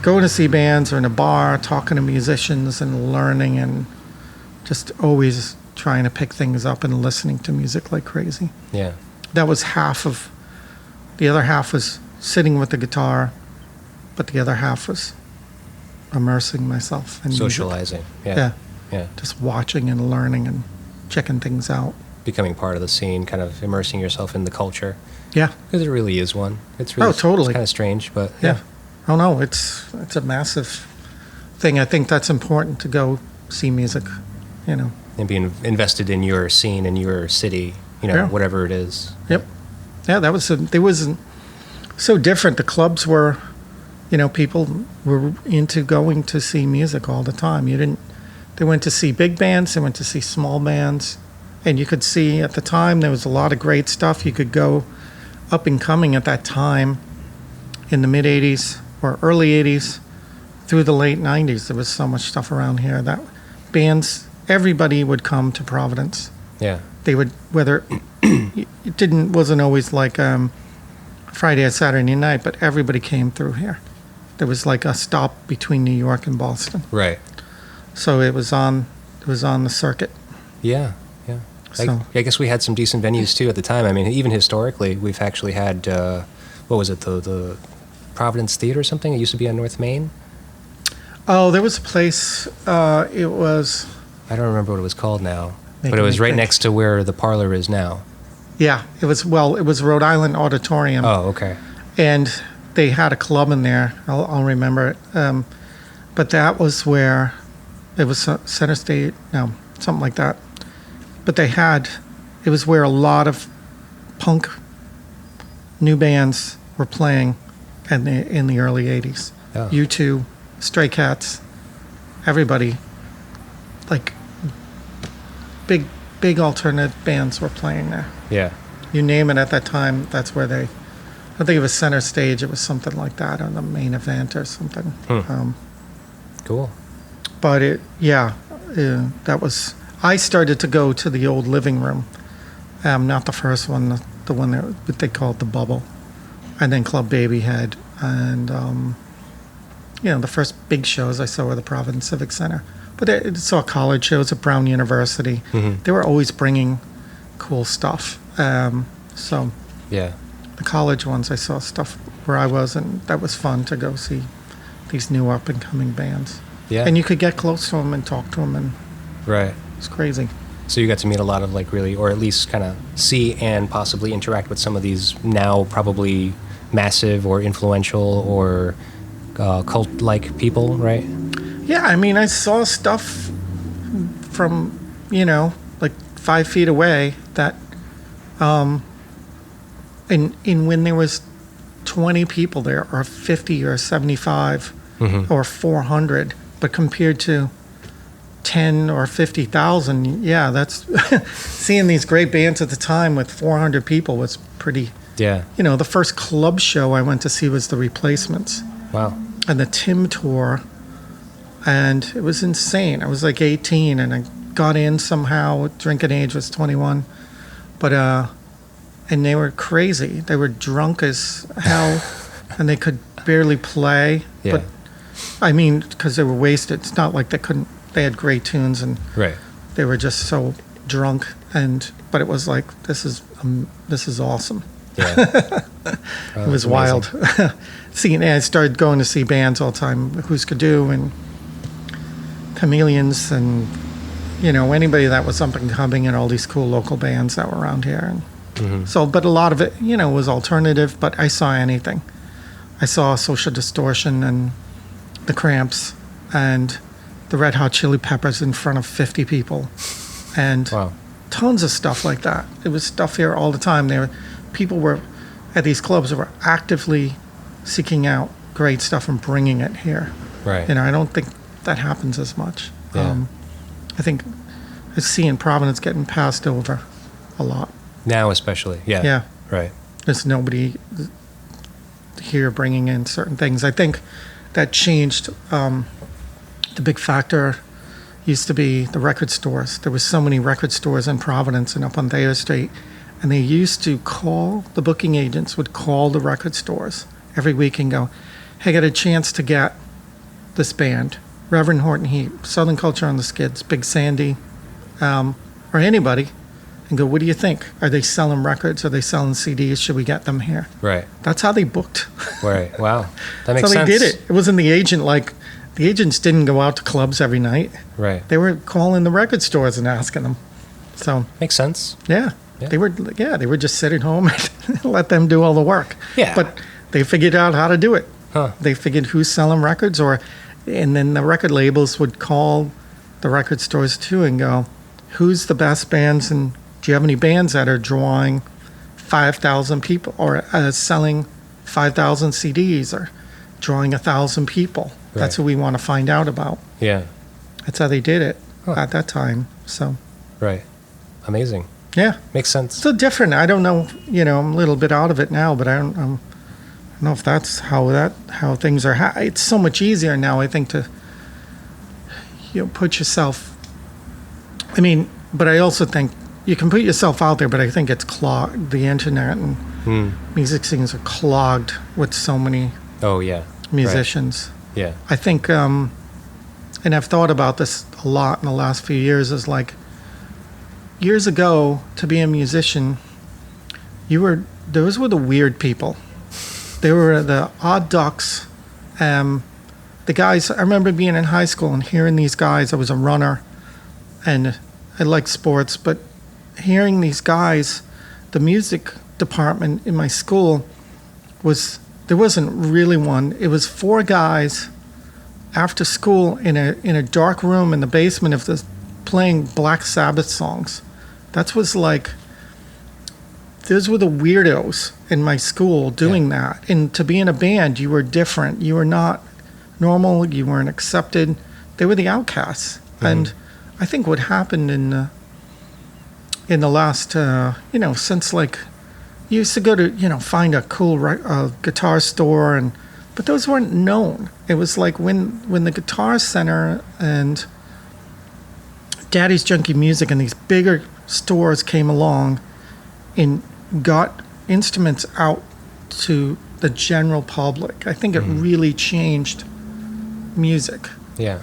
Speaker 3: going to see bands or in a bar, talking to musicians and learning, and just always trying to pick things up and listening to music like crazy.
Speaker 2: Yeah.
Speaker 3: That was the other half was sitting with the guitar, but the other half was immersing myself in
Speaker 2: socializing.
Speaker 3: music.
Speaker 2: Yeah.
Speaker 3: Just watching and learning and checking things out.
Speaker 2: Becoming part of the scene, kind of immersing yourself in the culture.
Speaker 3: Yeah.
Speaker 2: Because it really is one. It's really,
Speaker 3: totally.
Speaker 2: It's kind of strange, but
Speaker 3: yeah. Oh no, it's a massive thing. I think that's important to go see music, And
Speaker 2: being invested in your scene in your city, whatever it is.
Speaker 3: Yep. Yeah, it was so different. The clubs were, people were into going to see music all the time. They went to see big bands, they went to see small bands, and you could see at the time there was a lot of great stuff. You could go up and coming at that time in the mid 80s or early 80s through the late 90s. There was so much stuff around here that bands, everybody would come to Providence.
Speaker 2: Yeah.
Speaker 3: They would, whether it wasn't always like Friday or Saturday night, but everybody came through here. There was like a stop between New York and Boston.
Speaker 2: Right.
Speaker 3: So it was on the circuit.
Speaker 2: Yeah.
Speaker 3: So,
Speaker 2: I guess we had some decent venues too at the time. I mean, even historically, we've actually had what was it, the Providence Theater or something? It used to be on North Main.
Speaker 3: Oh, there was a place. It was.
Speaker 2: I don't remember what it was called now, but it was right next to where the parlor is now.
Speaker 3: Yeah, it was. Well, it was Rhode Island Auditorium.
Speaker 2: Oh, okay.
Speaker 3: And they had a club in there. I'll remember it. But that was where it was Center State. No, something like that. But it was where a lot of punk new bands were playing in the early 80s.
Speaker 2: Oh.
Speaker 3: U2, Stray Cats, everybody, like big alternate bands were playing there.
Speaker 2: Yeah.
Speaker 3: You name it at that time, that's where I think it was Center Stage, it was something like that, on the main event or something.
Speaker 2: Cool.
Speaker 3: But I started to go to the old living room. Not the first one, the one that they called the Bubble, and then Club Babyhead, and the first big shows I saw were the Providence Civic Center. But I saw college shows at Brown University.
Speaker 2: Mm-hmm.
Speaker 3: They were always bringing cool stuff. So
Speaker 2: Yeah.
Speaker 3: the college ones, I saw stuff where I was, and that was fun to go see these new up and coming bands.
Speaker 2: Yeah.
Speaker 3: And you could get close to them and talk to them, and
Speaker 2: Right.
Speaker 3: it's crazy.
Speaker 2: So you got to meet a lot of like really, or at least kind of see and possibly interact with some of these now probably massive or influential or cult-like people, right?
Speaker 3: Yeah, I mean, I saw stuff from, like 5 feet away that, in when there was 20 people there, or 50 or 75
Speaker 2: Mm-hmm.
Speaker 3: or 400, but compared to 10 or 50,000, yeah, that's seeing these great bands at the time with 400 people was pretty.
Speaker 2: Yeah.
Speaker 3: The first club show I went to see was the Replacements
Speaker 2: Wow.
Speaker 3: and the Tim tour, and it was insane. I was like 18, and I got in somehow. Drinking age was 21, but and they were crazy. They were drunk as hell, and they could barely play.
Speaker 2: Yeah.
Speaker 3: But I mean, because they were wasted. It's not like they had great tunes, and
Speaker 2: Right.
Speaker 3: they were just so drunk. But it was like, this is awesome.
Speaker 2: Yeah.
Speaker 3: It was wild. I started going to see bands all the time, Who's Kadu and Chameleons, and anybody that was up and coming, and all these cool local bands that were around here. And
Speaker 2: Mm-hmm.
Speaker 3: so, but a lot of it, was alternative. But I saw anything. I saw Social Distortion and the Cramps and the Red Hot Chili Peppers in front of 50 people, and
Speaker 2: Wow.
Speaker 3: tons of stuff like that. It was stuff here all the time. People were at these clubs that were actively seeking out great stuff and bringing it here.
Speaker 2: Right.
Speaker 3: I don't think that happens as much.
Speaker 2: Yeah.
Speaker 3: I think I see in Providence getting passed over a lot.
Speaker 2: Now especially. Yeah.
Speaker 3: Yeah.
Speaker 2: Right.
Speaker 3: There's nobody here bringing in certain things. I think that changed. The big factor used to be the record stores. There was so many record stores in Providence and up on Thayer Street, and they used to the booking agents would call the record stores every week and go, "Hey, I got a chance to get this band, Reverend Horton Heat, Southern Culture on the Skids, Big Sandy, or anybody," and go, "What do you think? Are they selling records? Are they selling CDs? Should we get them here?"
Speaker 2: Right.
Speaker 3: That's how they booked.
Speaker 2: Right. Wow. That makes
Speaker 3: That's how
Speaker 2: sense.
Speaker 3: they did it. It wasn't the agent. Like, the agents didn't go out to clubs every night.
Speaker 2: Right.
Speaker 3: They were calling the record stores and asking them. So
Speaker 2: Makes sense.
Speaker 3: yeah,
Speaker 2: Yeah.
Speaker 3: they would just sit at home and let them do all the work.
Speaker 2: Yeah.
Speaker 3: But they figured out how to do it.
Speaker 2: Huh.
Speaker 3: They figured who's selling records, and then the record labels would call the record stores too and go, "Who's the best bands, and do you have any bands that are drawing 5,000 people, or selling 5,000 CDs, or drawing 1,000 people?" That's
Speaker 2: Right.
Speaker 3: who we want to find out about.
Speaker 2: Yeah.
Speaker 3: That's how they did it
Speaker 2: Huh.
Speaker 3: at that time. So
Speaker 2: Right. Amazing.
Speaker 3: yeah,
Speaker 2: Makes sense.
Speaker 3: so different. I don't know. I'm a little bit out of it now, but I don't know if that's how things are. It's so much easier now, I think, to put yourself. I mean, but I also think you can put yourself out there, but I think it's clogged. The internet and music scenes are clogged with so many
Speaker 2: Oh yeah.
Speaker 3: musicians.
Speaker 2: Yeah.
Speaker 3: I think, and I've thought about this a lot in the last few years, is like, years ago, to be a musician, those were the weird people. They were the odd ducks. The guys, I remember being in high school and hearing these guys. I was a runner, and I liked sports, but hearing these guys, the music department in my school there wasn't really one. It was 4 guys after school in a dark room in the basement of this, playing Black Sabbath songs. That was like, those were the weirdos in my school doing that. And to be in a band, you were different. You were not normal. You weren't accepted. They were the outcasts. Mm-hmm. And I think what happened in the last, since like, you used to go to, find a cool guitar store, but those weren't known. It was like when the Guitar Center and Daddy's Junkie Music and these bigger stores came along and got instruments out to the general public. I think it really changed music.
Speaker 2: Yeah.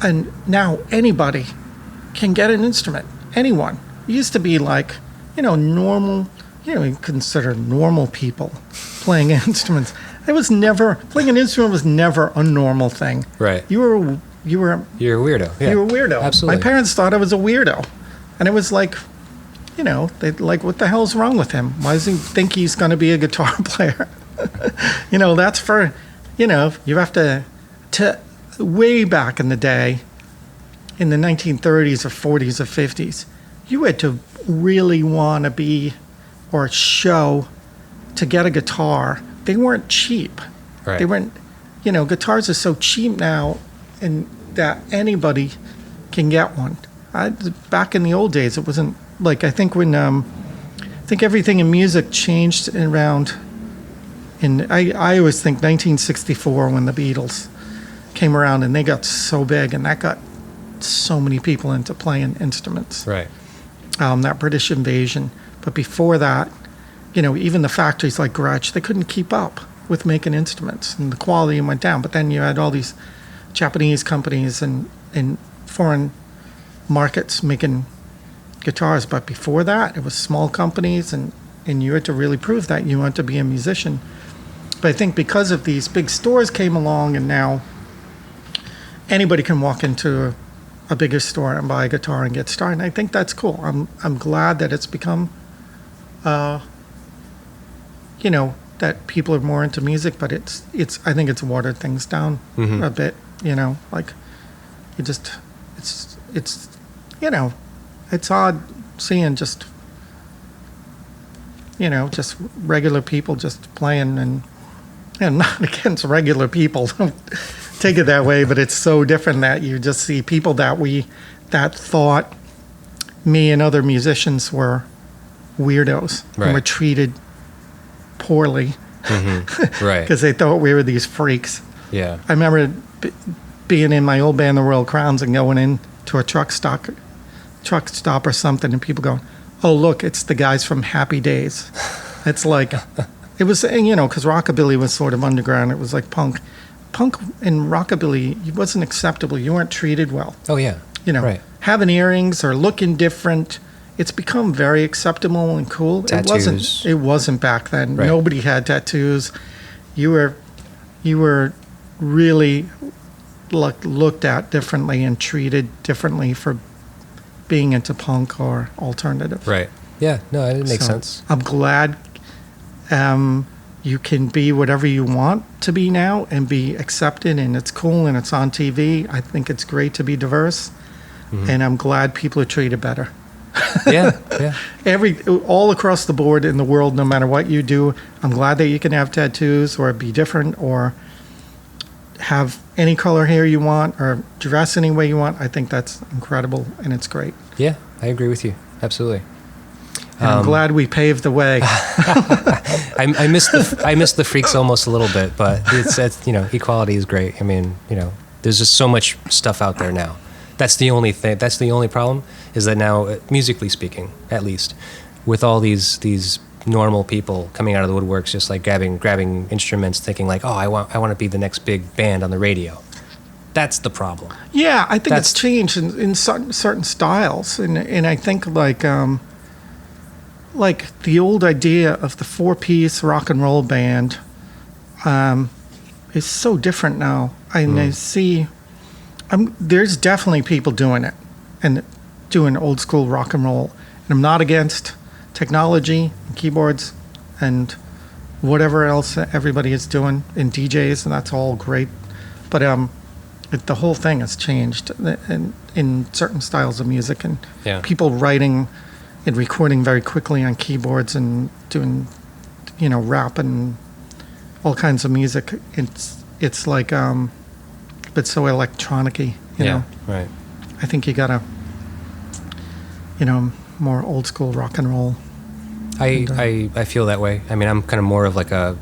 Speaker 3: And now anybody can get an instrument. Anyone. It used to be like, normal, you consider normal people playing instruments. Playing an instrument was never a normal thing.
Speaker 2: Right.
Speaker 3: You're a weirdo.
Speaker 2: Yeah.
Speaker 3: You were a weirdo.
Speaker 2: Absolutely.
Speaker 3: My parents thought I was a weirdo. And it was like, they'd like, what the hell's wrong with him? Why does he think he's going to be a guitar player? That's for, you have to way back in the day, in the 1930s or 40s or 50s, you had to really want to be or show to get a guitar. They weren't cheap.
Speaker 2: Right.
Speaker 3: They weren't, guitars are so cheap now and that anybody can get one. Back in the old days, it wasn't like, I think when, I think everything in music changed around, I always think 1964 when the Beatles came around and they got so big and that got so many people into playing instruments.
Speaker 2: Right.
Speaker 3: That British invasion. But before that, even the factories like Gretsch, they couldn't keep up with making instruments and the quality went down. But then you had all these Japanese companies and foreign markets making guitars. But before that, it was small companies and you had to really prove that you wanted to be a musician. But I think because of these big stores came along and now anybody can walk into a bigger store and buy a guitar and get started. And I think that's cool. I'm glad that it's become, that people are more into music, but it's I think it's watered things down a bit. Like you just it's it's odd seeing just regular people just playing and not against regular people. Don't take it that way, but it's so different that you just see people that thought me and other musicians were weirdos and were treated poorly
Speaker 2: right,
Speaker 3: because they thought we were these freaks.
Speaker 2: Yeah.
Speaker 3: I remember being in my old band, the Royal Crowns, and going in to a truck stop or something, and people going, "Oh, look, it's the guys from Happy Days." It's like, it was, because rockabilly was sort of underground. It was like punk. Punk and rockabilly, it wasn't acceptable. You weren't treated well.
Speaker 2: Oh, yeah.
Speaker 3: Right. Having earrings or looking different, it's become very acceptable and cool.
Speaker 2: Tattoos.
Speaker 3: It wasn't back then.
Speaker 2: Right.
Speaker 3: Nobody had tattoos. You were really looked at differently and treated differently for being into punk or alternative.
Speaker 2: Right. Yeah. No, it makes sense.
Speaker 3: I'm glad you can be whatever you want to be now and be accepted, and it's cool and it's on TV. I think it's great to be diverse, and I'm glad people are treated better.
Speaker 2: Yeah.
Speaker 3: All across the board in the world, no matter what you do, I'm glad that you can have tattoos or be different or have any color hair you want or dress any way you want. I think that's incredible and it's great.
Speaker 2: Yeah, I agree with you. Absolutely.
Speaker 3: And I'm glad we paved the way.
Speaker 2: I miss the freaks almost a little bit, but it's equality is great. I mean, there's just so much stuff out there now. That's the only thing. That's the only problem is that now, musically speaking, at least, with all these normal people coming out of the woodworks, just like grabbing instruments, thinking like, oh, I want to be the next big band on the radio. That's the problem.
Speaker 3: Yeah, I think it's changed in certain styles, and I think like the old idea of the 4-piece rock and roll band is so different now. I see, there's definitely people doing it and doing old school rock and roll. And I'm not against technology and keyboards and whatever else everybody is doing in DJs, and that's all great. But the whole thing has changed in certain styles of music, and people writing and recording very quickly on keyboards and doing, rap and all kinds of music. It's like, but so electronic-y, you know.
Speaker 2: Right.
Speaker 3: I think you gotta, more old school rock and roll.
Speaker 2: I feel that way. I mean, I'm kind of more of like a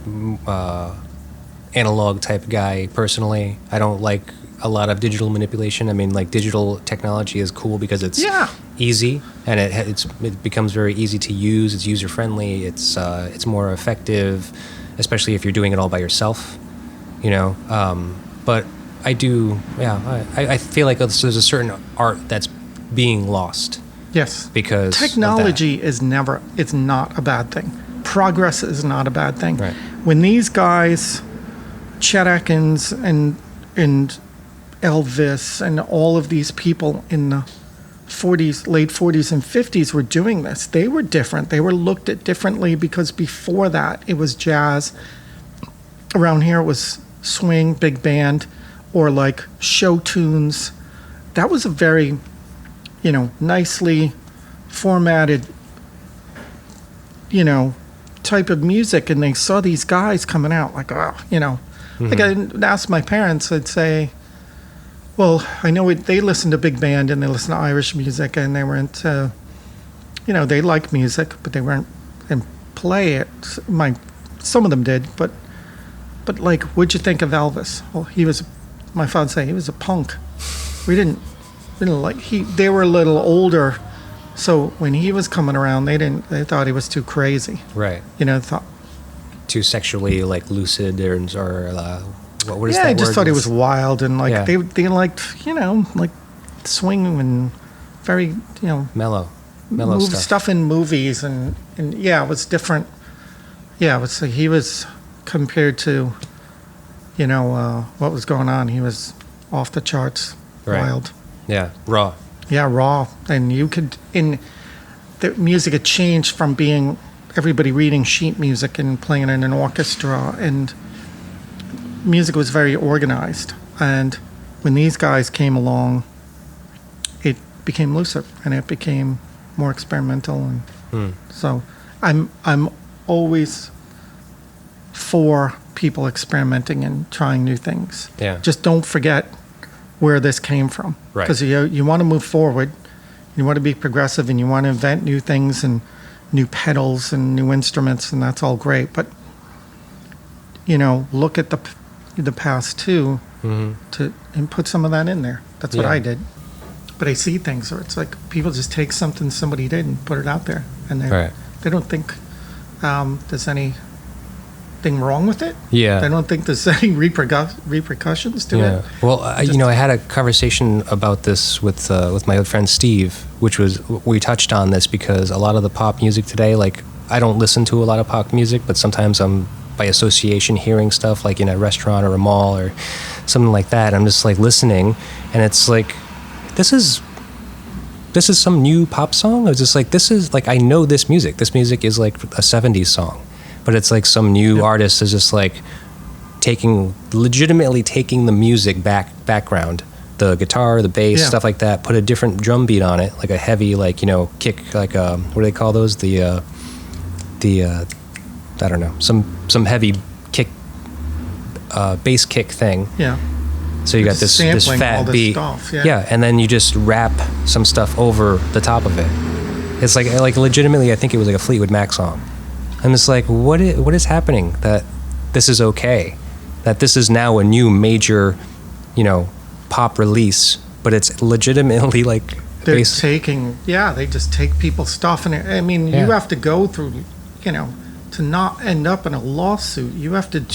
Speaker 2: analog type guy personally. I don't like a lot of digital manipulation. I mean, like digital technology is cool because it's
Speaker 3: Yeah.
Speaker 2: easy and it becomes very easy to use. It's user friendly. It's more effective, especially if you're doing it all by yourself. You know, but I do. Yeah, I feel like there's a certain art that's being lost.
Speaker 3: Yes.
Speaker 2: Because
Speaker 3: technology is not a bad thing. Progress is not a bad thing.
Speaker 2: Right.
Speaker 3: When these guys, Chet Atkins and Elvis and all of these people in the late 40s and 50s were doing this, they were different. They were looked at differently because before that it was jazz. Around here it was swing, big band, or like show tunes. That was a very, nicely formatted, type of music. And they saw these guys coming out like, like I asked my parents, I'd say, well, I know they listen to big band and they listen to Irish music and they weren't, they like music, but they weren't and play it. Some of them did, but like, what'd you think of Elvis? Well, my father would say he was a punk. We didn't like, they were a little older. So when he was coming around, they thought he was too crazy.
Speaker 2: Right.
Speaker 3: Thought
Speaker 2: too sexually like lucid or what is that word?
Speaker 3: Yeah, I just thought he was wild and like
Speaker 2: Yeah.
Speaker 3: they liked, like swing and very,
Speaker 2: mellow
Speaker 3: stuff in movies and yeah, it was different. Yeah, he was compared to, what was going on. He was off the charts,
Speaker 2: Right.
Speaker 3: wild.
Speaker 2: Yeah, raw.
Speaker 3: Yeah, raw. And the music had changed from being everybody reading sheet music and playing in an orchestra, and music was very organized. And when these guys came along, it became looser and it became more experimental. And so I'm always for people experimenting and trying new things.
Speaker 2: Yeah.
Speaker 3: Just don't forget where this came from.
Speaker 2: Right.
Speaker 3: Because you want to move forward, you want to be progressive, and you want to invent new things and new pedals and new instruments, and that's all great. But look at the past too, and put some of that in there. That's what
Speaker 2: Yeah.
Speaker 3: I did. But I see things where it's like people just take something somebody did and put it out there, and they don't think there's anything wrong with it.
Speaker 2: Yeah.
Speaker 3: They don't think there's any repercussions to it.
Speaker 2: Well, I had a conversation about this with my old friend Steve, which was, we touched on this because a lot of the pop music today, like, I don't listen to a lot of pop music, but sometimes I'm by association hearing stuff like in a restaurant or a mall or something like that. I'm just like listening, and it's like, this is some new pop song. I was just like, this is like, I know this music. This music is like a 70s song. But it's like some new artist is just like legitimately taking the music background, the guitar, the bass, stuff like that, put a different drum beat on it, like a heavy, like, kick, like what do they call those? The I don't know, some heavy kick, bass kick thing.
Speaker 3: Yeah.
Speaker 2: So you got this fat beat,
Speaker 3: stuff,
Speaker 2: and then you just rap some stuff over the top of it. It's like legitimately, I think it was like a Fleetwood Mac song. I'm just like, what is happening? That this is okay, that this is now a new major, pop release, but it's legitimately like
Speaker 3: they're they just take people's stuff, and you have to go through, to not end up in a lawsuit. You have to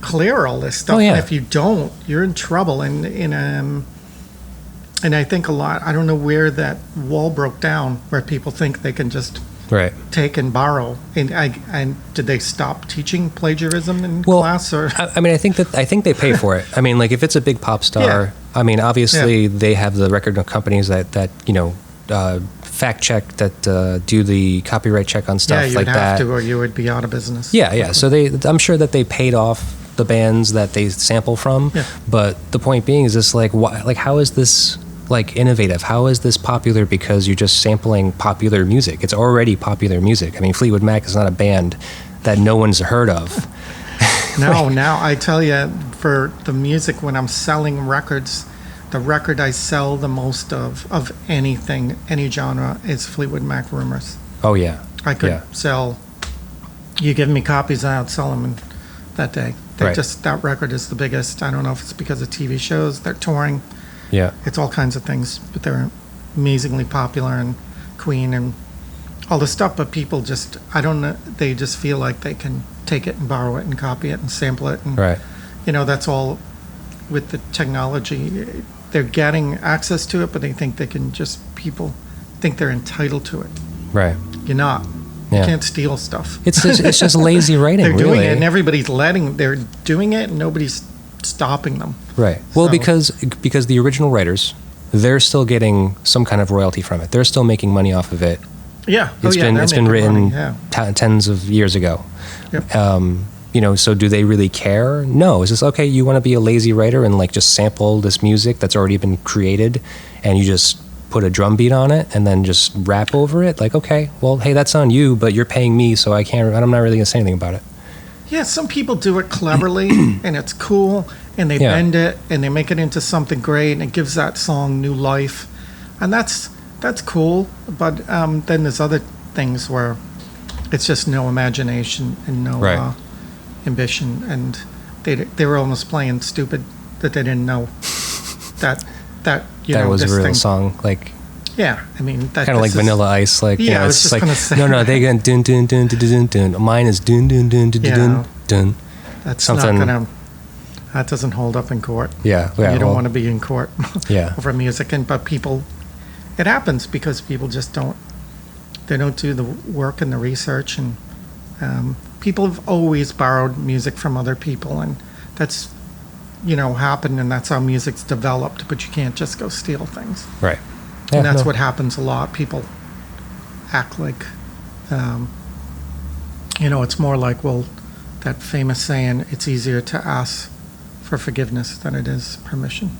Speaker 3: clear all this stuff. And if you don't, you're in trouble. And I think a lot. I don't know where that wall broke down, where people think they can just take and borrow. And did they stop teaching plagiarism in class? Or
Speaker 2: I think they pay for it. I mean, like, if it's a big pop star, I mean, obviously they have the record companies that fact check, that do the copyright check on stuff like that.
Speaker 3: Yeah, you'd have to, or you would be out of business.
Speaker 2: Yeah. So I'm sure that they paid off the bands that they sample from. Yeah. But the point being is this, like, how is this like innovative? How is this popular because you're just sampling popular music? It's already popular music. I mean, Fleetwood Mac is not a band that no one's heard of.
Speaker 3: No, now I tell you, for the music, when I'm selling records, the record I sell the most of anything, any genre, is Fleetwood Mac Rumors.
Speaker 2: Oh, yeah.
Speaker 3: I could sell, you give me copies, I'd sell them in that day. That record is the biggest. I don't know if it's because of TV shows. They're touring.
Speaker 2: Yeah.
Speaker 3: It's all kinds of things, but they're amazingly popular, and Queen and all this stuff. But people just, I don't know, they just feel like they can take it and borrow it and copy it and sample it. And,
Speaker 2: Right.
Speaker 3: That's all with the technology. They're getting access to it, but they think they can people think they're entitled to it.
Speaker 2: Right.
Speaker 3: You're not.
Speaker 2: Yeah.
Speaker 3: You can't steal stuff.
Speaker 2: It's just lazy writing,
Speaker 3: They're doing
Speaker 2: really.
Speaker 3: it, and they're doing it, and nobody's stopping them.
Speaker 2: Right. Well,
Speaker 3: So-
Speaker 2: because the original writers, they're still getting some kind of royalty from it. They're still making money off of it.
Speaker 3: Yeah.
Speaker 2: It's been
Speaker 3: making
Speaker 2: written
Speaker 3: money, yeah.
Speaker 2: tens of years ago.
Speaker 3: Yep.
Speaker 2: So do they really care? No. It's just, okay, you want to be a lazy writer and like just sample this music that's already been created, and you just put a drum beat on it and then just rap over it? Like, okay, well, hey, that's on you, but you're paying me, so I'm not really going to say anything about it.
Speaker 3: Yeah, some people do it cleverly, and it's cool, and they bend it, and they make it into something great, and it gives that song new life, and that's cool. But then there's other things where it's just no imagination and no ambition, and they were almost playing stupid that they didn't know that
Speaker 2: that was a real song, like.
Speaker 3: Yeah, I mean, that
Speaker 2: kind of like Vanilla Ice, like
Speaker 3: I was
Speaker 2: it's
Speaker 3: just
Speaker 2: like
Speaker 3: gonna say
Speaker 2: no, they go dun dun dun dun dun dun. Mine is dun dun dun dun dun dun.
Speaker 3: That's
Speaker 2: something.
Speaker 3: not gonna. That doesn't hold up in court.
Speaker 2: Yeah.
Speaker 3: You don't want to be in court.
Speaker 2: Yeah.
Speaker 3: Over music, but people, it happens because people just don't. They don't do the work and the research, and people have always borrowed music from other people, and that's happened, and that's how music's developed. But you can't just go steal things.
Speaker 2: Right.
Speaker 3: And that's what happens a lot. People act like, it's more like, well, that famous saying, it's easier to ask for forgiveness than it is permission.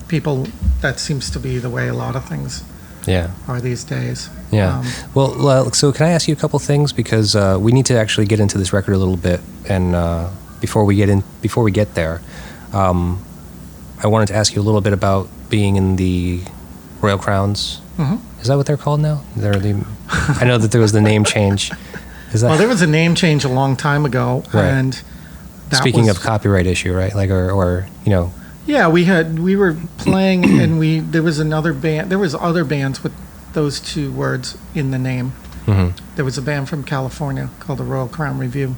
Speaker 3: People, that seems to be the way a lot of things are these days.
Speaker 2: Yeah. So can I ask you a couple things? Because we need to actually get into this record a little bit. And before we get there, I wanted to ask you a little bit about being in the Royal Crowns. Mm-hmm. Is that what they're called now? I know that there was the name change.
Speaker 3: Well, there was a name change a long time ago,
Speaker 2: right.
Speaker 3: And
Speaker 2: speaking of copyright issue, right? Like, or.
Speaker 3: Yeah, we were playing, and there was another band. There was other bands with those two words in the name. Mm-hmm. There was a band from California called the Royal Crown Review,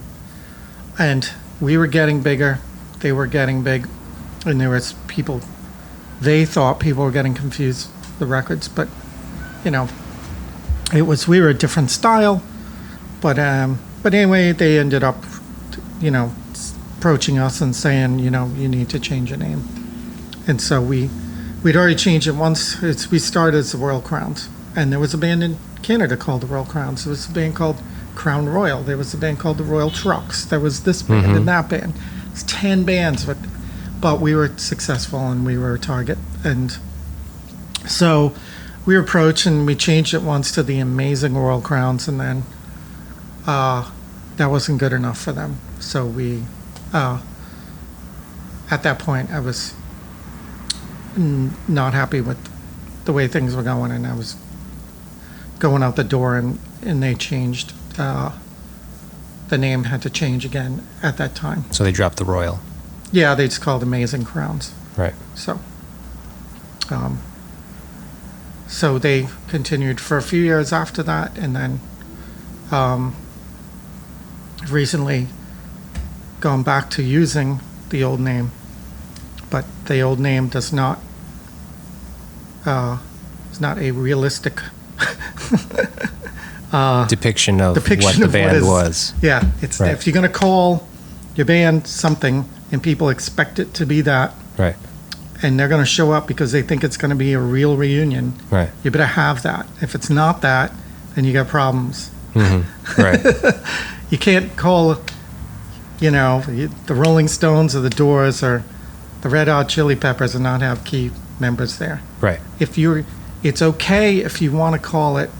Speaker 3: and we were getting bigger. They were getting big, and there was people. They thought people were getting confused the records, but we were a different style. But anyway, they ended up approaching us and saying you need to change your name, and so we'd already changed it once. We started as the Royal Crowns, and there was a band in Canada called the Royal Crowns. There was a band called Crown Royal. There was a band called the Royal Trucks. There was this band and that band. It's 10 bands, but we were successful and we were a target. And so we were approached and we changed it once to the Amazing Royal Crowns, and then that wasn't good enough for them. So we, at that point, I was not happy with the way things were going, and I was going out the door, and they changed. The name had to change again at that time.
Speaker 2: So they dropped the Royal.
Speaker 3: Yeah, they just called Amazing Crowns.
Speaker 2: Right.
Speaker 3: So they continued for a few years after that, and then recently gone back to using the old name, but the old name is not a realistic
Speaker 2: depiction of what the band was.
Speaker 3: Yeah, it's
Speaker 2: right.
Speaker 3: If you're going to call your band something and people expect it to be that,
Speaker 2: right,
Speaker 3: and they're going to show up because they think it's going to be a real reunion,
Speaker 2: right,
Speaker 3: you better have that. If it's not that, then you got problems.
Speaker 2: Mm-hmm. Right.
Speaker 3: You can't call, the Rolling Stones or the Doors or the Red Hot Chili Peppers and not have key members there.
Speaker 2: Right.
Speaker 3: It's okay if you want to call it,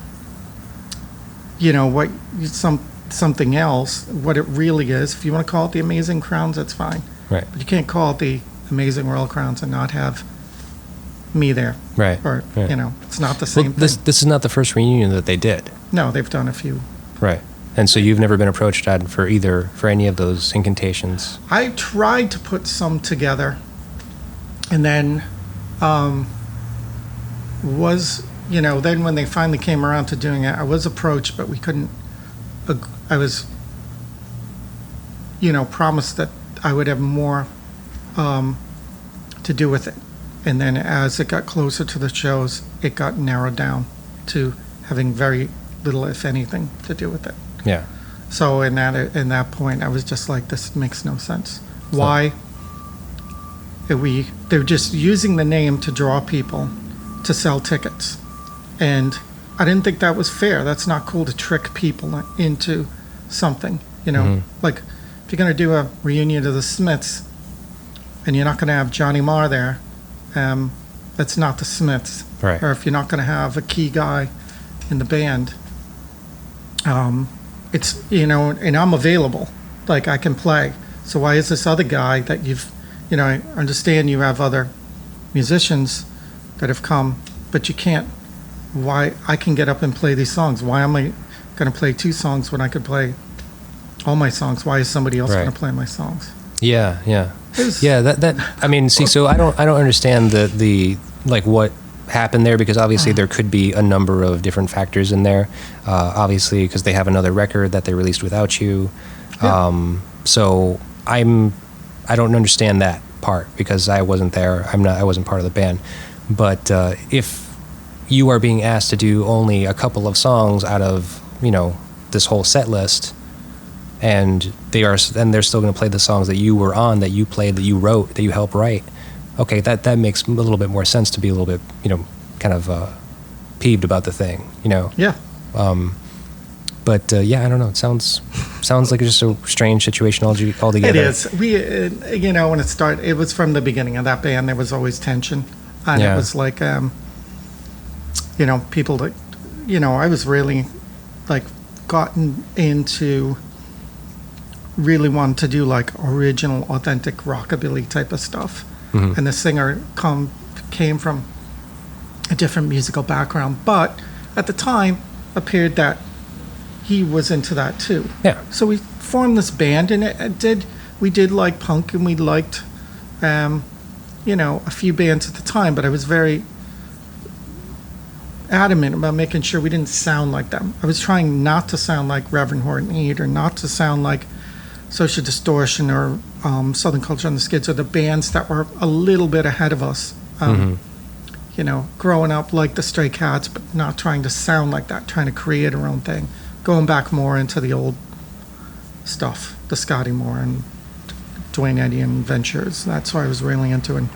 Speaker 3: something else, what it really is. If you want to call it the Amazing Crowns, that's fine.
Speaker 2: Right.
Speaker 3: But you can't call it the Amazing Royal Crowns and not have me there.
Speaker 2: Right.
Speaker 3: Or,
Speaker 2: right.
Speaker 3: It's not the same thing.
Speaker 2: This is not the first reunion that they did.
Speaker 3: No, they've done a few.
Speaker 2: Right. And so you've never been approached for any of those incantations?
Speaker 3: I tried to put some together, and then then when they finally came around to doing it, I was approached, but we couldn't. I was, promised that I would have more to do with it. And then as it got closer to the shows, it got narrowed down to having very little, if anything, to do with it.
Speaker 2: Yeah.
Speaker 3: So in that point, I was just like, this makes no sense. Why? They're just using the name to draw people to sell tickets. And I didn't think that was fair. That's not cool to trick people into something, Like, if you're going to do a reunion of the Smiths and you're not going to have Johnny Marr there, that's not the Smiths.
Speaker 2: Right.
Speaker 3: Or if you're not going to have a key guy in the band, it's, and I'm available. Like, I can play. So why is this other guy that I understand you have other musicians that have come, but you can't. Why I can get up and play these songs? Why am I going to play 2 songs when I could play all my songs? Why is somebody else going to play my songs?
Speaker 2: Yeah. That I mean, see, so I don't understand the like what happened there, because obviously there could be a number of different factors in there. Obviously, because they have another record that they released without you. Yeah. So I don't understand that part because I wasn't there. I wasn't part of the band. But if you are being asked to do only a couple of songs out of, this whole set list, and they're still going to play the songs that you were on, that you played, that you wrote, that you helped write. Okay, that makes a little bit more sense to be a little bit, kind of peeved about the thing,
Speaker 3: Yeah.
Speaker 2: But I don't know. It sounds like it's just a strange situation altogether.
Speaker 3: It is. We, when it started, it was from the beginning of that band. There was always tension, and it was like, people that, I was really like gotten into really wanting to do like original, authentic rockabilly type of stuff. Mm-hmm. And the singer came from a different musical background, but at the time appeared that he was into that too.
Speaker 2: Yeah.
Speaker 3: So we formed this band, and we did like punk, and we liked, a few bands at the time, but I was very adamant about making sure we didn't sound like them. I was trying not to sound like Reverend Horton Heat, or not to sound like Social Distortion, or Southern Culture on the Skids, or the bands that were a little bit ahead of us. Growing up like the Stray Cats, but not trying to sound like that, trying to create our own thing. Going back more into the old stuff, the Scotty Moore and Dwayne Eddy and Ventures. That's what I was really into. And,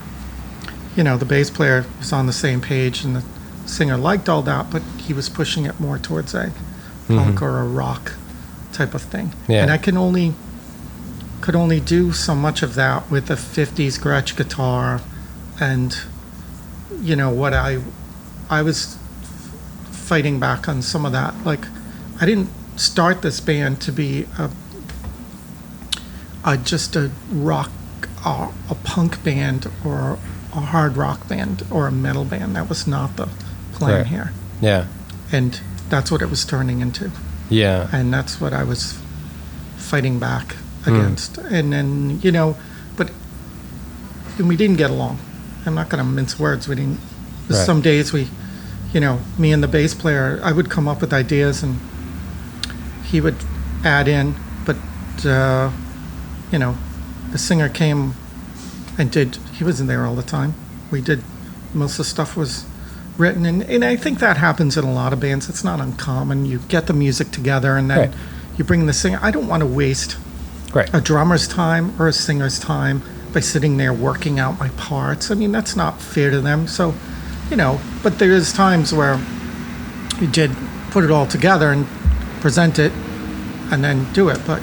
Speaker 3: the bass player was on the same page, and the singer liked all that, but he was pushing it more towards a punk or a rock type of thing. Yeah. And I could only do so much of that with a 50s Gretsch guitar, and what I was fighting back on some of that. Like, I didn't start this band to be just a rock, a punk band, or a hard rock band, or a metal band. That was not the plan here.
Speaker 2: Yeah.
Speaker 3: And that's what it was turning into.
Speaker 2: Yeah.
Speaker 3: And that's what I was fighting back against. And then, but we didn't get along. I'm not going to mince words. We didn't. Some days me and the bass player, I would come up with ideas and he would add in, but the singer came and he wasn't there all the time. Most of the stuff was written, and I think that happens in a lot of bands. It's not uncommon. You get the music together, and then you bring the singer. I don't want to waste a drummer's time or a singer's time by sitting there working out my parts. I mean, that's not fair to them. So, but there is times where you did put it all together and present it and then do it. But,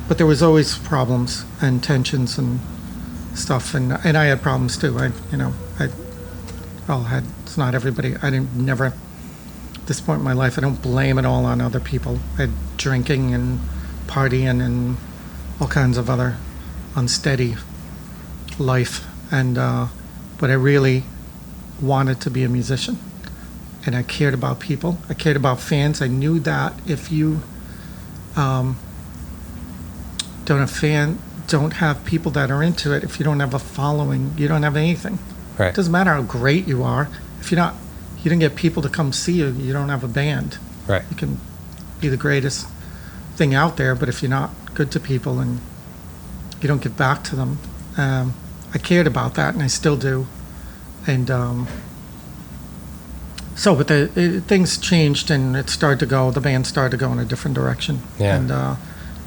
Speaker 3: but there was always problems and tensions and stuff. And I had problems too. It's not everybody. Never, at this point in my life, I don't blame it all on other people. I had drinking and partying and all kinds of other unsteady life, and but I really wanted to be a musician, and I cared about people. I cared about fans. I knew that if you don't have people that are into it, if you don't have a following, you don't have anything.
Speaker 2: Right.
Speaker 3: It doesn't matter how great you are. If you don't get people to come see you, you don't have a band.
Speaker 2: Right.
Speaker 3: You can be the greatest thing out there, but if you're not good to people and you don't give back to them, I cared about that, and I still do. And but things changed, and the band started to go in a different direction.
Speaker 2: Yeah.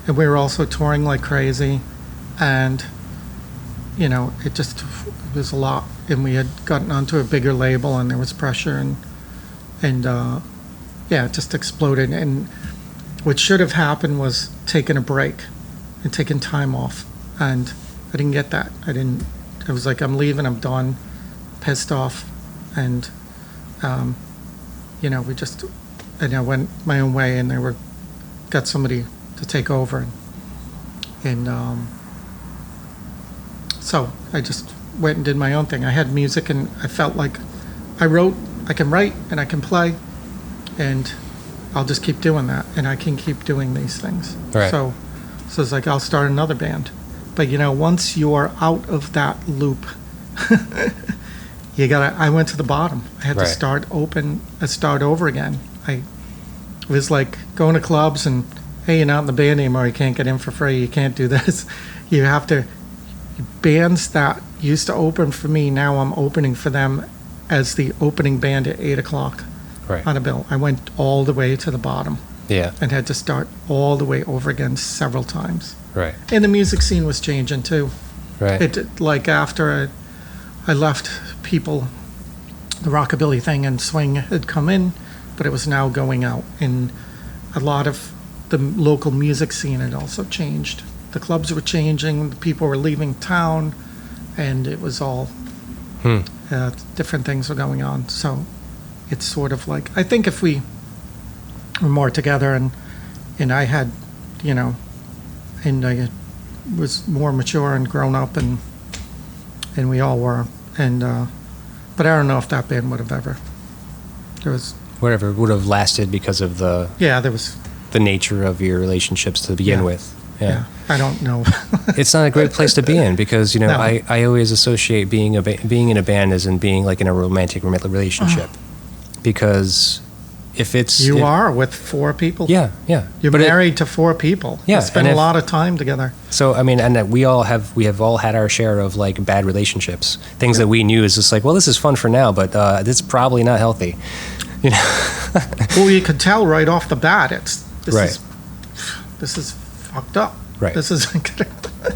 Speaker 3: And we were also touring like crazy, and it was a lot, and we had gotten onto a bigger label, and there was pressure, and it just exploded. And what should have happened was taking a break and taking time off, and I didn't get that. I was like, I'm leaving, I'm done, pissed off, and and I went my own way, and got somebody to take over, and so I just went and did my own thing. I had music, and I felt like I can write and I can play, and I'll just keep doing that, and I can keep doing these things.
Speaker 2: Right.
Speaker 3: So it's like, I'll start another band. But once you are out of that loop, I went to the bottom. I had to start over again. It was like going to clubs and, hey, you're not in the band anymore, you can't get in for free, you can't do this. You have to, bands that used to open for me, now I'm opening for them as the opening band at 8 o'clock on a bill. I went all the way to the bottom.
Speaker 2: Yeah.
Speaker 3: And had to start all the way over again several times.
Speaker 2: Right.
Speaker 3: And the music scene was changing too.
Speaker 2: Right.
Speaker 3: After I left, people, the rockabilly thing and swing had come in, but it was now going out. And a lot of the local music scene had also changed. The clubs were changing, the people were leaving town, and it was all different things were going on. So it's sort of like, I think if we were more together, and I had, and I was more mature and grown up, and we all were, but I don't know if that band would have ever.
Speaker 2: Whatever would have lasted because of the nature of your relationships to begin with. Yeah.
Speaker 3: I don't know.
Speaker 2: It's not a great place to be in because
Speaker 3: No.
Speaker 2: I always associate being in a band as in being like in a romantic relationship, because if
Speaker 3: are with 4 people.
Speaker 2: Yeah.
Speaker 3: You're married to 4 people.
Speaker 2: Yeah,
Speaker 3: You spend a lot of time together.
Speaker 2: So I mean, and that we have all had our share of like bad relationships, things that we knew is just like, well, this is fun for now, but it's probably not healthy.
Speaker 3: Well, you could tell right off the bat. This is fucked up.
Speaker 2: Right.
Speaker 3: This is.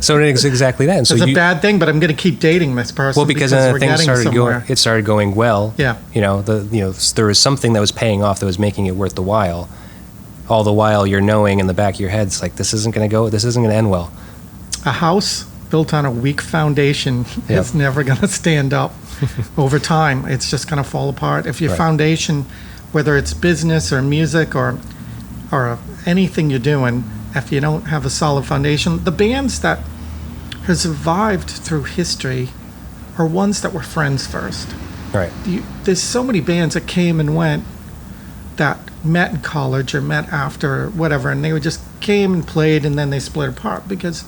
Speaker 2: So it's exactly that. And so
Speaker 3: it's a bad thing, but I'm going to keep dating this person.
Speaker 2: Well, because things started going well.
Speaker 3: Yeah.
Speaker 2: There was something that was paying off that was making it worth the while. All the while, you're knowing in the back of your head, it's like, this isn't going to end well.
Speaker 3: A house built on a weak foundation is never going to stand up over time. It's just going to fall apart. If your foundation, whether it's business or music or anything you're doing, if you don't have a solid foundation, the bands that have survived through history are ones that were friends first.
Speaker 2: Right.
Speaker 3: There's so many bands that came and went that met in college or met after or whatever, and they just came and played, and then they split apart because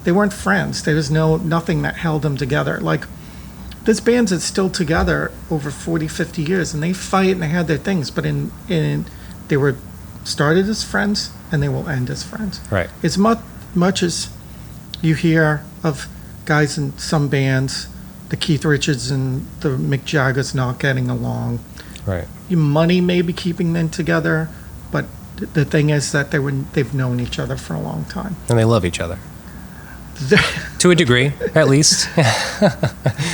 Speaker 3: they weren't friends. There was nothing that held them together. Like, there's bands that's still together over 40, 50 years, and they fight and they had their things, but they were started as friends, and they will end as friends.
Speaker 2: Right.
Speaker 3: As much as you hear of guys in some bands, the Keith Richards and the Mick Jaggers not getting along.
Speaker 2: Right.
Speaker 3: Money may be keeping them together, but the thing is that they've known each other for a long time.
Speaker 2: And they love each other. To a degree, at least.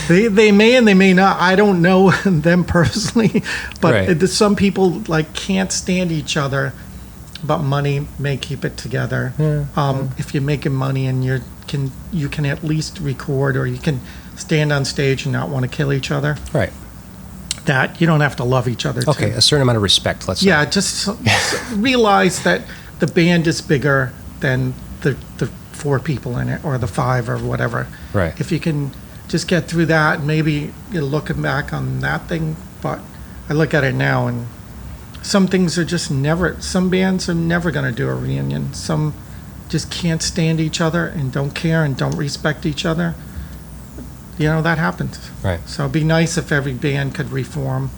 Speaker 3: They may and they may not. I don't know them personally, but some people can't stand each other, but money may keep it together. Yeah. If you're making money and you can at least record, or you can stand on stage and not want to kill each other. Right. That you don't have to love each other.
Speaker 2: Okay, a certain amount of respect. Let's say.
Speaker 3: Yeah, just realize that the band is bigger than the 4 people in it, or the 5 or whatever.
Speaker 2: Right.
Speaker 3: If you can just get through that, and maybe you're looking back on that thing, but I look at it now, and some things are just never, some bands are never going to do a reunion. Some just can't stand each other and don't care and don't respect each other. You know, that happens.
Speaker 2: Right.
Speaker 3: So it'd be nice if every band could reform.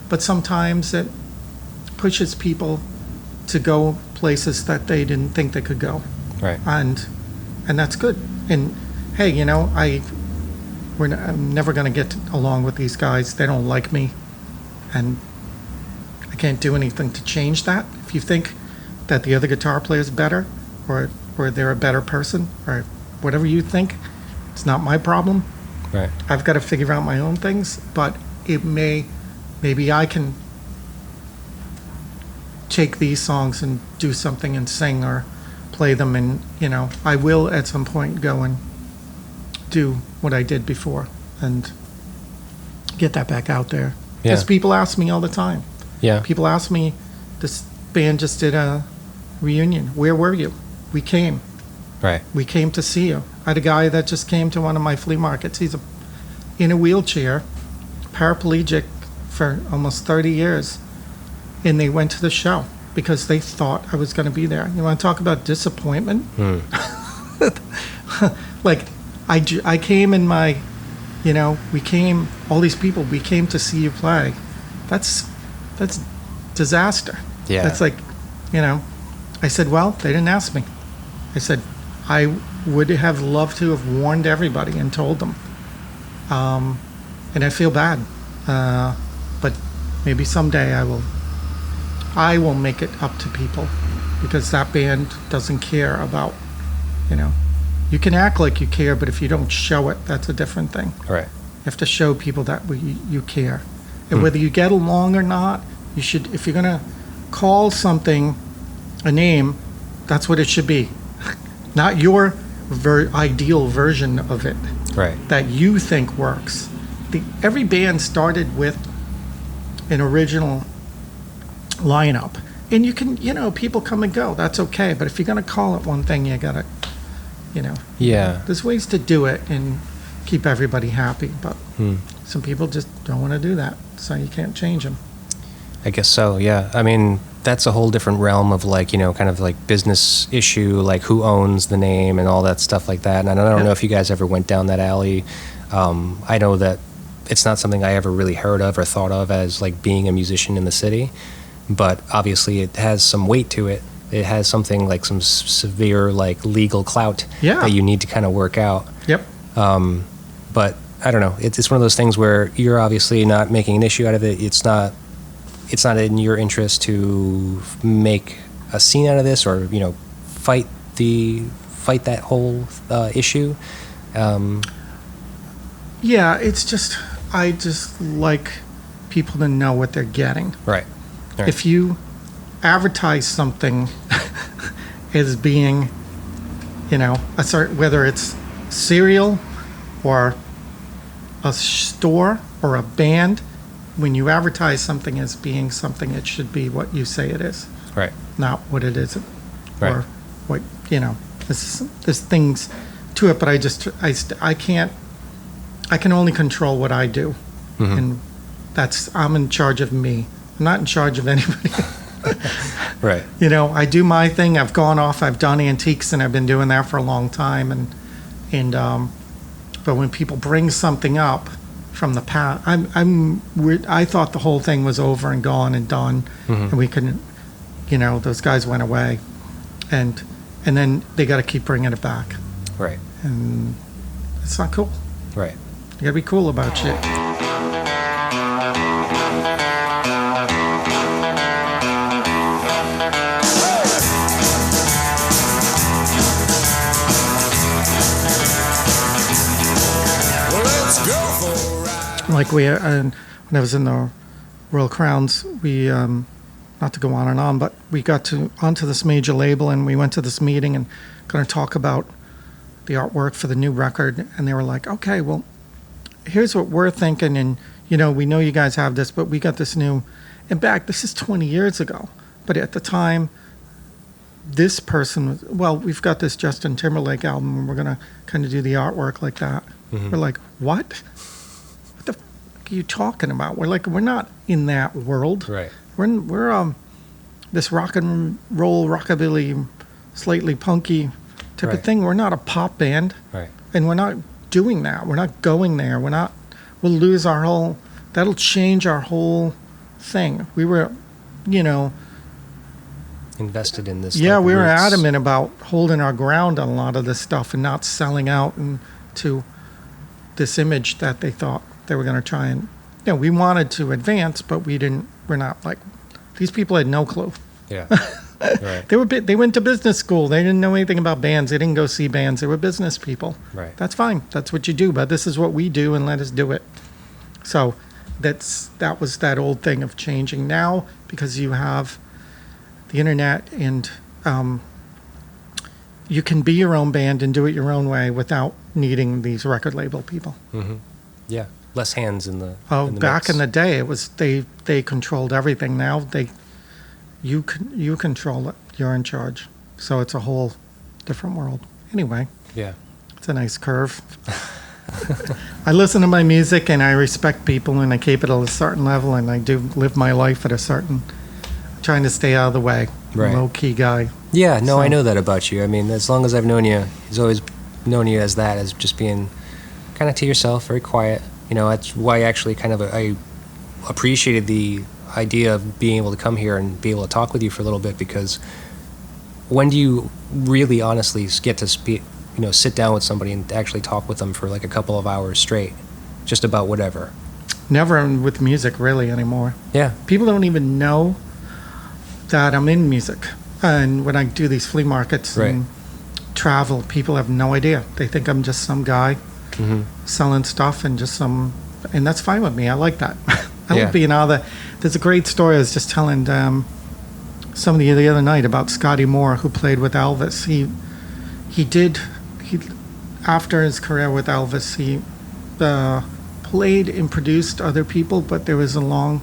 Speaker 3: But sometimes it pushes people to go places that they didn't think they could go.
Speaker 2: Right.
Speaker 3: And that's good. And hey, you know, I'm never going to get along with these guys. They don't like me. And I can't do anything to change that. If you think that the other guitar player is better, or they're a better person, or whatever you think, it's not my problem.
Speaker 2: Right.
Speaker 3: I've got to figure out my own things, but maybe I can take these songs and do something and sing or play them, and, you know, I will at some point go and do what I did before and get that back out there.
Speaker 2: Yeah.
Speaker 3: Because people ask me all the time.
Speaker 2: Yeah.
Speaker 3: People ask me, this band just did a reunion. Where were you? We came.
Speaker 2: Right.
Speaker 3: We came to see you. I had a guy that just came to one of my flea markets. He's in a wheelchair, paraplegic for almost 30 years. And they went to the show because they thought I was going to be there. You want to talk about disappointment? Like, I came in my, you know, we came, all these people, we came to see you play. That's disaster.
Speaker 2: Yeah.
Speaker 3: That's like, you know, I said, well, they didn't ask me. I said, I would have loved to have warned everybody and told them. And I feel bad. But maybe someday I will make it up to people, because that band doesn't care about, you know, you can act like you care, but if you don't show it, that's a different thing.
Speaker 2: Right.
Speaker 3: You have to show people that you care. And whether you get along or not, you should, if you're going to call something a name, that's what it should be. Not your ideal version of it.
Speaker 2: Right.
Speaker 3: That you think works. Every band started with an original lineup. And you can, you know, people come and go. That's okay. But if you're going to call it one thing, you got to, you know.
Speaker 2: Yeah.
Speaker 3: There's ways to do it and keep everybody happy. But some people just don't want to do that. So you can't change them.
Speaker 2: I guess so, yeah. I mean, that's a whole different realm of, like, you know, kind of like business issue, like who owns the name and all that stuff like that. And I don't know if you guys ever went down that alley. I know that it's not something I ever really heard of or thought of as, like, being a musician in the city. But obviously it has some weight to it. It has something like some severe, like, legal clout that you need to kind of work out.
Speaker 3: Yep.
Speaker 2: But I don't know. It's one of those things where you're obviously not making an issue out of it. It's not in your interest to make a scene out of this, or, you know, fight that whole issue.
Speaker 3: Yeah, it's just, I just like people to know what they're getting.
Speaker 2: Right.
Speaker 3: If you advertise something as being, you know, a certain, whether it's cereal or a store or a band, when you advertise something as being something, it should be what you say it is.
Speaker 2: Right.
Speaker 3: Not what it isn't.
Speaker 2: Right.
Speaker 3: Or what, you know, there's things to it, but I can't, I can only control what I do. And I'm in charge of me. I'm not in charge of anybody.
Speaker 2: Right.
Speaker 3: You know, I do my thing. I've gone off. I've done antiques, and I've been doing that for a long time. And but when people bring something up from the past, I thought the whole thing was over and gone and done, and we couldn't. You know, those guys went away, and then they got to keep bringing it back.
Speaker 2: Right.
Speaker 3: And it's not cool.
Speaker 2: Right.
Speaker 3: You got to be cool about shit. Like when I was in the Royal Crowns, we not to go on and on, but we got onto this major label, and we went to this meeting and going to talk about the artwork for the new record, and they were like, okay, well, here's what we're thinking, and, you know, we know you guys have this, but we got this new, and this is 20 years ago, but at the time, this person was, well, we've got this Justin Timberlake album, and we're going to kind of do the artwork like that. We're like, what? fuck are you talking about? We're not in that world.
Speaker 2: Right.
Speaker 3: We're this rock and roll, rockabilly, slightly punky type of thing. We're not a pop band.
Speaker 2: Right.
Speaker 3: And we're not doing that. We're not going there. We'll lose our whole, that'll change our whole thing. We were,
Speaker 2: invested in this.
Speaker 3: yeah,
Speaker 2: like,
Speaker 3: we were
Speaker 2: roots.
Speaker 3: adamant about holding our ground on a lot of this stuff and not selling out to this image that they thought they were going to try and, we wanted to advance, but we're not like, these people had no clue.
Speaker 2: Yeah. Right.
Speaker 3: They went to business school. They didn't know anything about bands. They didn't go see bands. They were business people.
Speaker 2: Right.
Speaker 3: That's fine. That's what you do. But this is what we do, and let us do it. So that was that old thing of changing now, because you have the internet, and you can be your own band and do it your own way without needing these record label people.
Speaker 2: Mm-hmm. Yeah. Less hands in the.
Speaker 3: Oh,
Speaker 2: in the
Speaker 3: back
Speaker 2: mix.
Speaker 3: in the day, it was they controlled everything. Now you control it. You're in charge. So it's a whole different world. Anyway,
Speaker 2: Yeah.
Speaker 3: it's a nice curve. I listen to my music and I respect people and I keep it at a certain level, and I do live my life at a certain, trying to stay out of the way.
Speaker 2: Right.
Speaker 3: Low key guy.
Speaker 2: Yeah. No,
Speaker 3: So-
Speaker 2: I know that about you. I mean, as long as I've known you, he's always known you as that, as just being kind of to yourself, very quiet. That's why actually I appreciated the idea of being able to come here and be able to talk with you for a little bit, because when do you really honestly get to speak, sit down with somebody and actually talk with them for like a couple of hours straight, just about whatever?
Speaker 3: Never with music really anymore.
Speaker 2: Yeah.
Speaker 3: People don't even know that I'm in music. And when I do these flea markets and travel, people have no idea. They think I'm just some guy selling stuff and and that's fine with me. I like that. I
Speaker 2: Yeah.
Speaker 3: like being out there. There's a great story I was just telling somebody the other night about Scotty Moore, who played with Elvis. He after his career with Elvis, he played and produced other people, but there was a long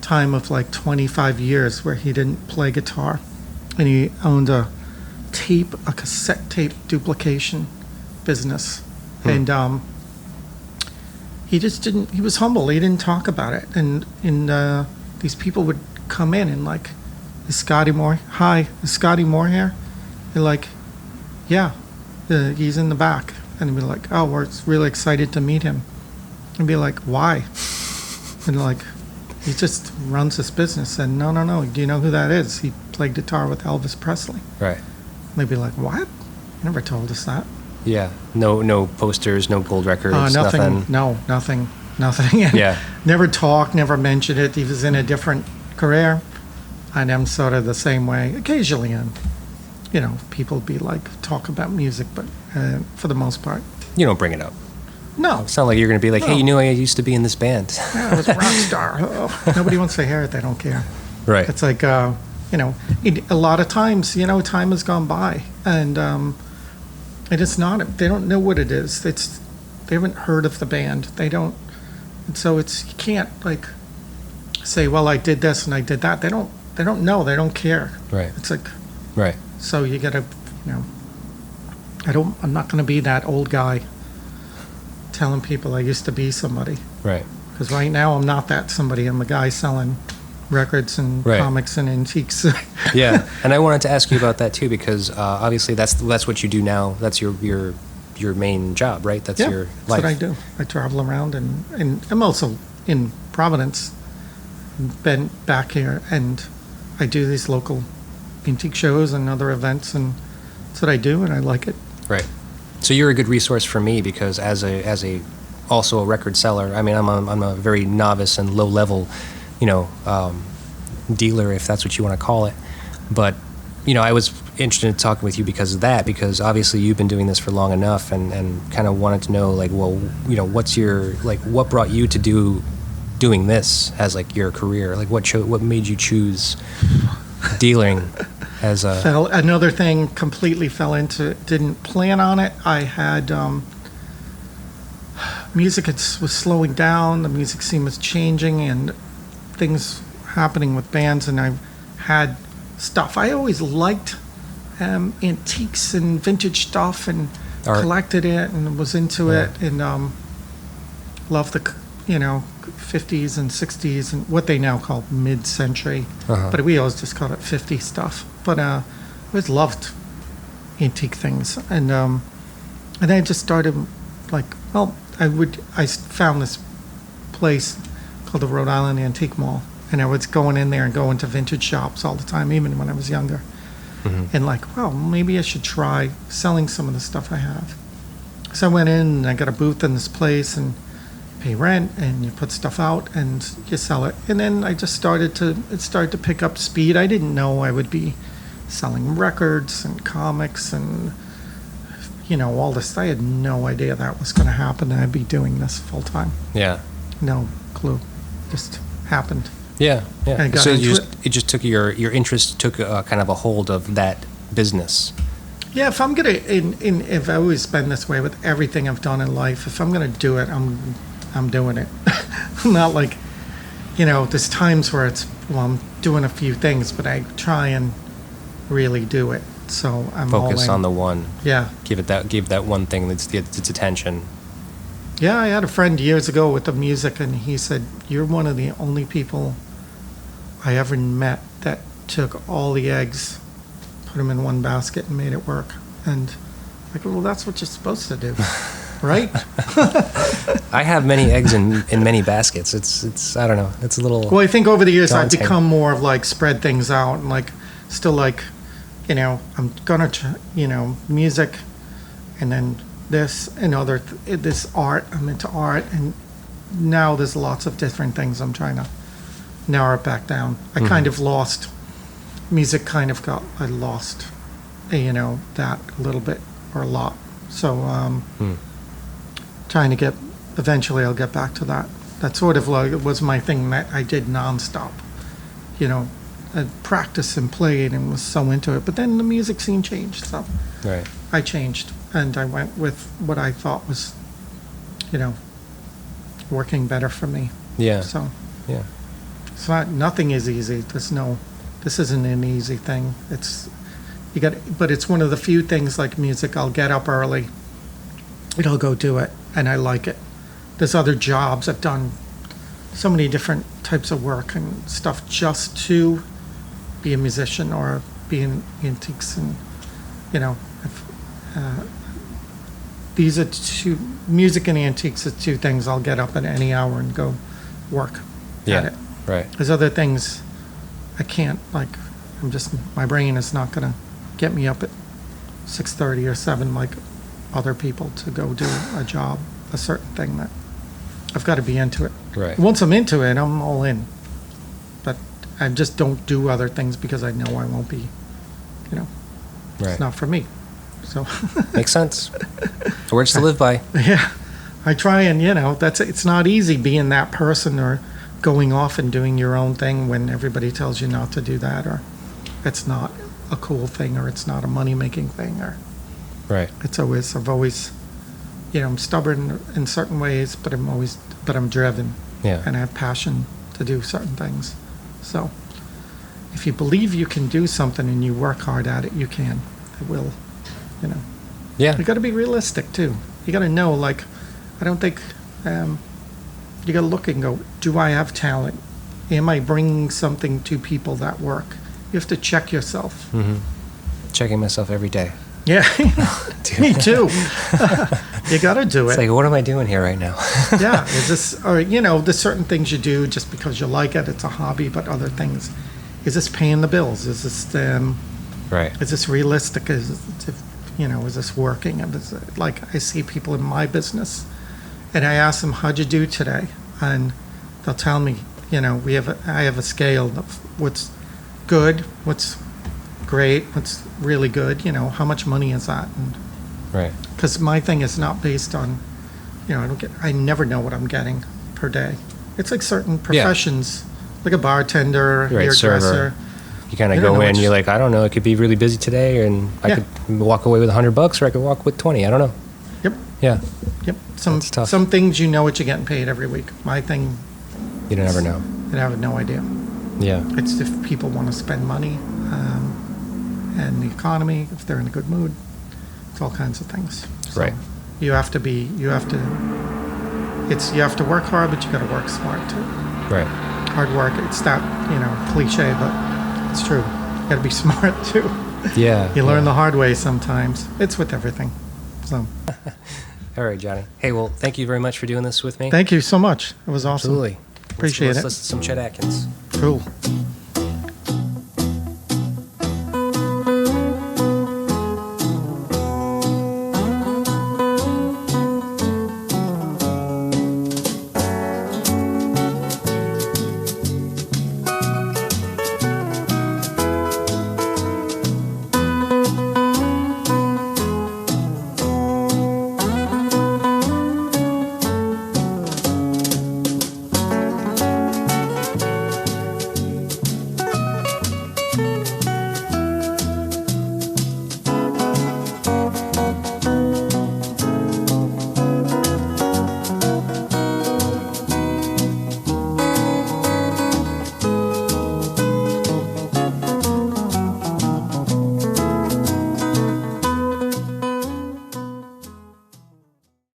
Speaker 3: time of like 25 years where he didn't play guitar, and he owned a cassette tape duplication business. And he just didn't, he was humble. He didn't talk about it. And these people would come in and like, is Scotty Moore? Hi, is Scotty Moore here? They're like, yeah, he's in the back. And he'd be like, oh, we're really excited to meet him. And be like, why? And like, he just runs this business. And no, do you know who that is? He played guitar with Elvis Presley.
Speaker 2: Right.
Speaker 3: And they'd be like, what? You never told us that.
Speaker 2: Yeah. No posters, no gold records, nothing.
Speaker 3: No, nothing. And
Speaker 2: Yeah.
Speaker 3: never talked, never mentioned it. He was in a different career. And I'm sort of the same way. Occasionally, people be like, talk about music, but for the most part,
Speaker 2: You don't bring it up.
Speaker 3: no.
Speaker 2: It's not like you're going to be like, hey,
Speaker 3: No.
Speaker 2: you knew I used to be in this band.
Speaker 3: Yeah, I was a rock star. Oh, nobody wants to hear it. They don't care.
Speaker 2: Right.
Speaker 3: It's like, a lot of times, time has gone by, and it's not. They don't know what it is. They haven't heard of the band. They don't, and so you can't like say, well, I did this and I did that. They don't know. They don't care.
Speaker 2: Right.
Speaker 3: It's like,
Speaker 2: Right.
Speaker 3: so you gotta, I'm not gonna be that old guy telling people I used to be somebody.
Speaker 2: Right.
Speaker 3: Because right now I'm not that somebody. I'm a guy selling records and
Speaker 2: Right.
Speaker 3: comics and antiques.
Speaker 2: Yeah. And I wanted to ask you about that too, because obviously that's what you do now. That's your main job, right? That's
Speaker 3: Yeah,
Speaker 2: your
Speaker 3: that's
Speaker 2: life.
Speaker 3: what I do. I travel around, and I'm also in Providence, been back here, and I do these local antique shows and other events, and that's what I do, and I like it.
Speaker 2: Right. So you're a good resource for me, because as a also a record seller, I mean, I'm a very novice and low level, dealer, if that's what you want to call it. But I was interested in talking with you because of that, because obviously you've been doing this for long enough, and kind of wanted to know, like, well, what's your, like, what brought you to doing this as like your career? Like, what made you choose dealing as a
Speaker 3: Another thing completely fell into it. Didn't plan on it. I had music was slowing down. The music scene was changing, and things happening with bands. And I had stuff. I always liked antiques and vintage stuff, and
Speaker 2: Art.
Speaker 3: collected it, and was into it, and loved the 50s and 60s and what they now call mid-century, but we always just called it 50 stuff. But I always loved antique things, and I just started I found this place called the Rhode Island Antique Mall, and I was going in there and going to vintage shops all the time, even when I was younger, and maybe I should try selling some of the stuff I have. So I went in and I got a booth in this place and pay rent, and you put stuff out and you sell it. And then I just started to pick up speed. I didn't know I would be selling records and comics and all this. I had no idea that was going to happen, and I'd be doing this full time.
Speaker 2: Yeah.
Speaker 3: No clue. Just happened.
Speaker 2: Yeah. So
Speaker 3: it
Speaker 2: just took your interest took kind of a hold of that business.
Speaker 3: Yeah, if I'm gonna, if I always been this way with everything I've done in life, if I'm gonna do it, I'm doing it. I'm not like, there's times where I'm doing a few things, but I try and really do it. So I'm
Speaker 2: focus
Speaker 3: all in.
Speaker 2: On the one.
Speaker 3: Yeah.
Speaker 2: Give that one thing that's its attention.
Speaker 3: Yeah, I had a friend years ago with the music, and he said, "You're one of the only people I ever met that took all the eggs, put them in one basket, and made it work." And I go, "Well, that's what you're supposed to do, right?"
Speaker 2: I have many eggs in many baskets. It's I don't know. It's a little.
Speaker 3: Well, I think over the years
Speaker 2: daunting.
Speaker 3: I've become more of spread things out and still I'm gonna music, and then this and other this art. I'm into art, and now there's lots of different things I'm trying to narrow it back down. I kind of lost music. I lost that a little bit or a lot. So trying to get. Eventually, I'll get back to that. That sort of was my thing that I did nonstop. I practiced and played and was so into it. But then the music scene changed, so
Speaker 2: Right.
Speaker 3: I changed, and I went with what I thought was, working better for me.
Speaker 2: Yeah.
Speaker 3: So
Speaker 2: Yeah.
Speaker 3: it's nothing is easy. This isn't an easy thing. But it's one of the few things like music. I'll get up early, and I'll go do it, and I like it. There's other jobs. I've done so many different types of work and stuff just to be a musician or be in antiques. And, these are music and antiques are two things I'll get up at any hour and go work at it.
Speaker 2: Right.
Speaker 3: There's other things I can't, my brain is not going to get me up at 6:30 or 7 like other people to go do a job, a certain thing that I've got to be into it.
Speaker 2: Right.
Speaker 3: Once I'm into it, I'm all in. But I just don't do other things because I know I won't be,
Speaker 2: Right.
Speaker 3: it's not for me. So
Speaker 2: Makes sense. Words to live by.
Speaker 3: yeah, I try and, it's not easy being that person or going off and doing your own thing when everybody tells you not to do that, or it's not a cool thing, or it's not a money-making thing, or
Speaker 2: Right.
Speaker 3: I've always, I'm stubborn in certain ways, but I'm driven.
Speaker 2: Yeah.
Speaker 3: And I have passion to do certain things. So if you believe you can do something and you work hard at it, you can. It will,
Speaker 2: Yeah.
Speaker 3: You got to be realistic too. You got to know, I don't think, you got to look and go, do I have talent? Am I bringing something to people that work? You have to check yourself.
Speaker 2: Mm-hmm. Checking myself every day.
Speaker 3: Yeah, me too. You got to do
Speaker 2: It's
Speaker 3: it.
Speaker 2: like, what am I doing here right now?
Speaker 3: Yeah, is this, or there's certain things you do just because you like it. It's a hobby, but other things, is this paying the bills? Is this
Speaker 2: Right.
Speaker 3: is this realistic? Is this working? And I see people in my business, and I ask them, "How'd you do today?" And they'll tell me, I have a scale of what's good, what's great, what's really good. How much money is that? And
Speaker 2: Right.
Speaker 3: because my thing is not based on, I never know what I'm getting per day. It's like certain professions, like a bartender,
Speaker 2: Right,
Speaker 3: hairdresser.
Speaker 2: server. You kind of
Speaker 3: You don't
Speaker 2: go
Speaker 3: know
Speaker 2: in,
Speaker 3: which-
Speaker 2: you're like, I don't know, it could be really busy today, and I
Speaker 3: Yeah.
Speaker 2: could walk away with $100, or I could walk with 20. I don't know.
Speaker 3: Yep,
Speaker 2: Yeah.
Speaker 3: yep. Some
Speaker 2: That's tough.
Speaker 3: some things what you're getting paid every week. My thing,
Speaker 2: You don't ever know.
Speaker 3: I have no idea.
Speaker 2: Yeah.
Speaker 3: It's if people want to spend money, and the economy, if they're in a good mood, it's all kinds of things. So
Speaker 2: Right.
Speaker 3: You have to it's you have to work hard, but you got to work smart too.
Speaker 2: Right.
Speaker 3: Hard work. It's that cliche, but it's true. You got to be smart too.
Speaker 2: Yeah.
Speaker 3: You learn the hard way sometimes. It's with everything. So.
Speaker 2: All right, Johnny. Hey, well, thank you very much for doing this with me.
Speaker 3: Thank you so much. It was awesome.
Speaker 2: Absolutely.
Speaker 3: Appreciate
Speaker 2: let's
Speaker 3: it.
Speaker 2: listen to some Chet Atkins.
Speaker 3: Cool.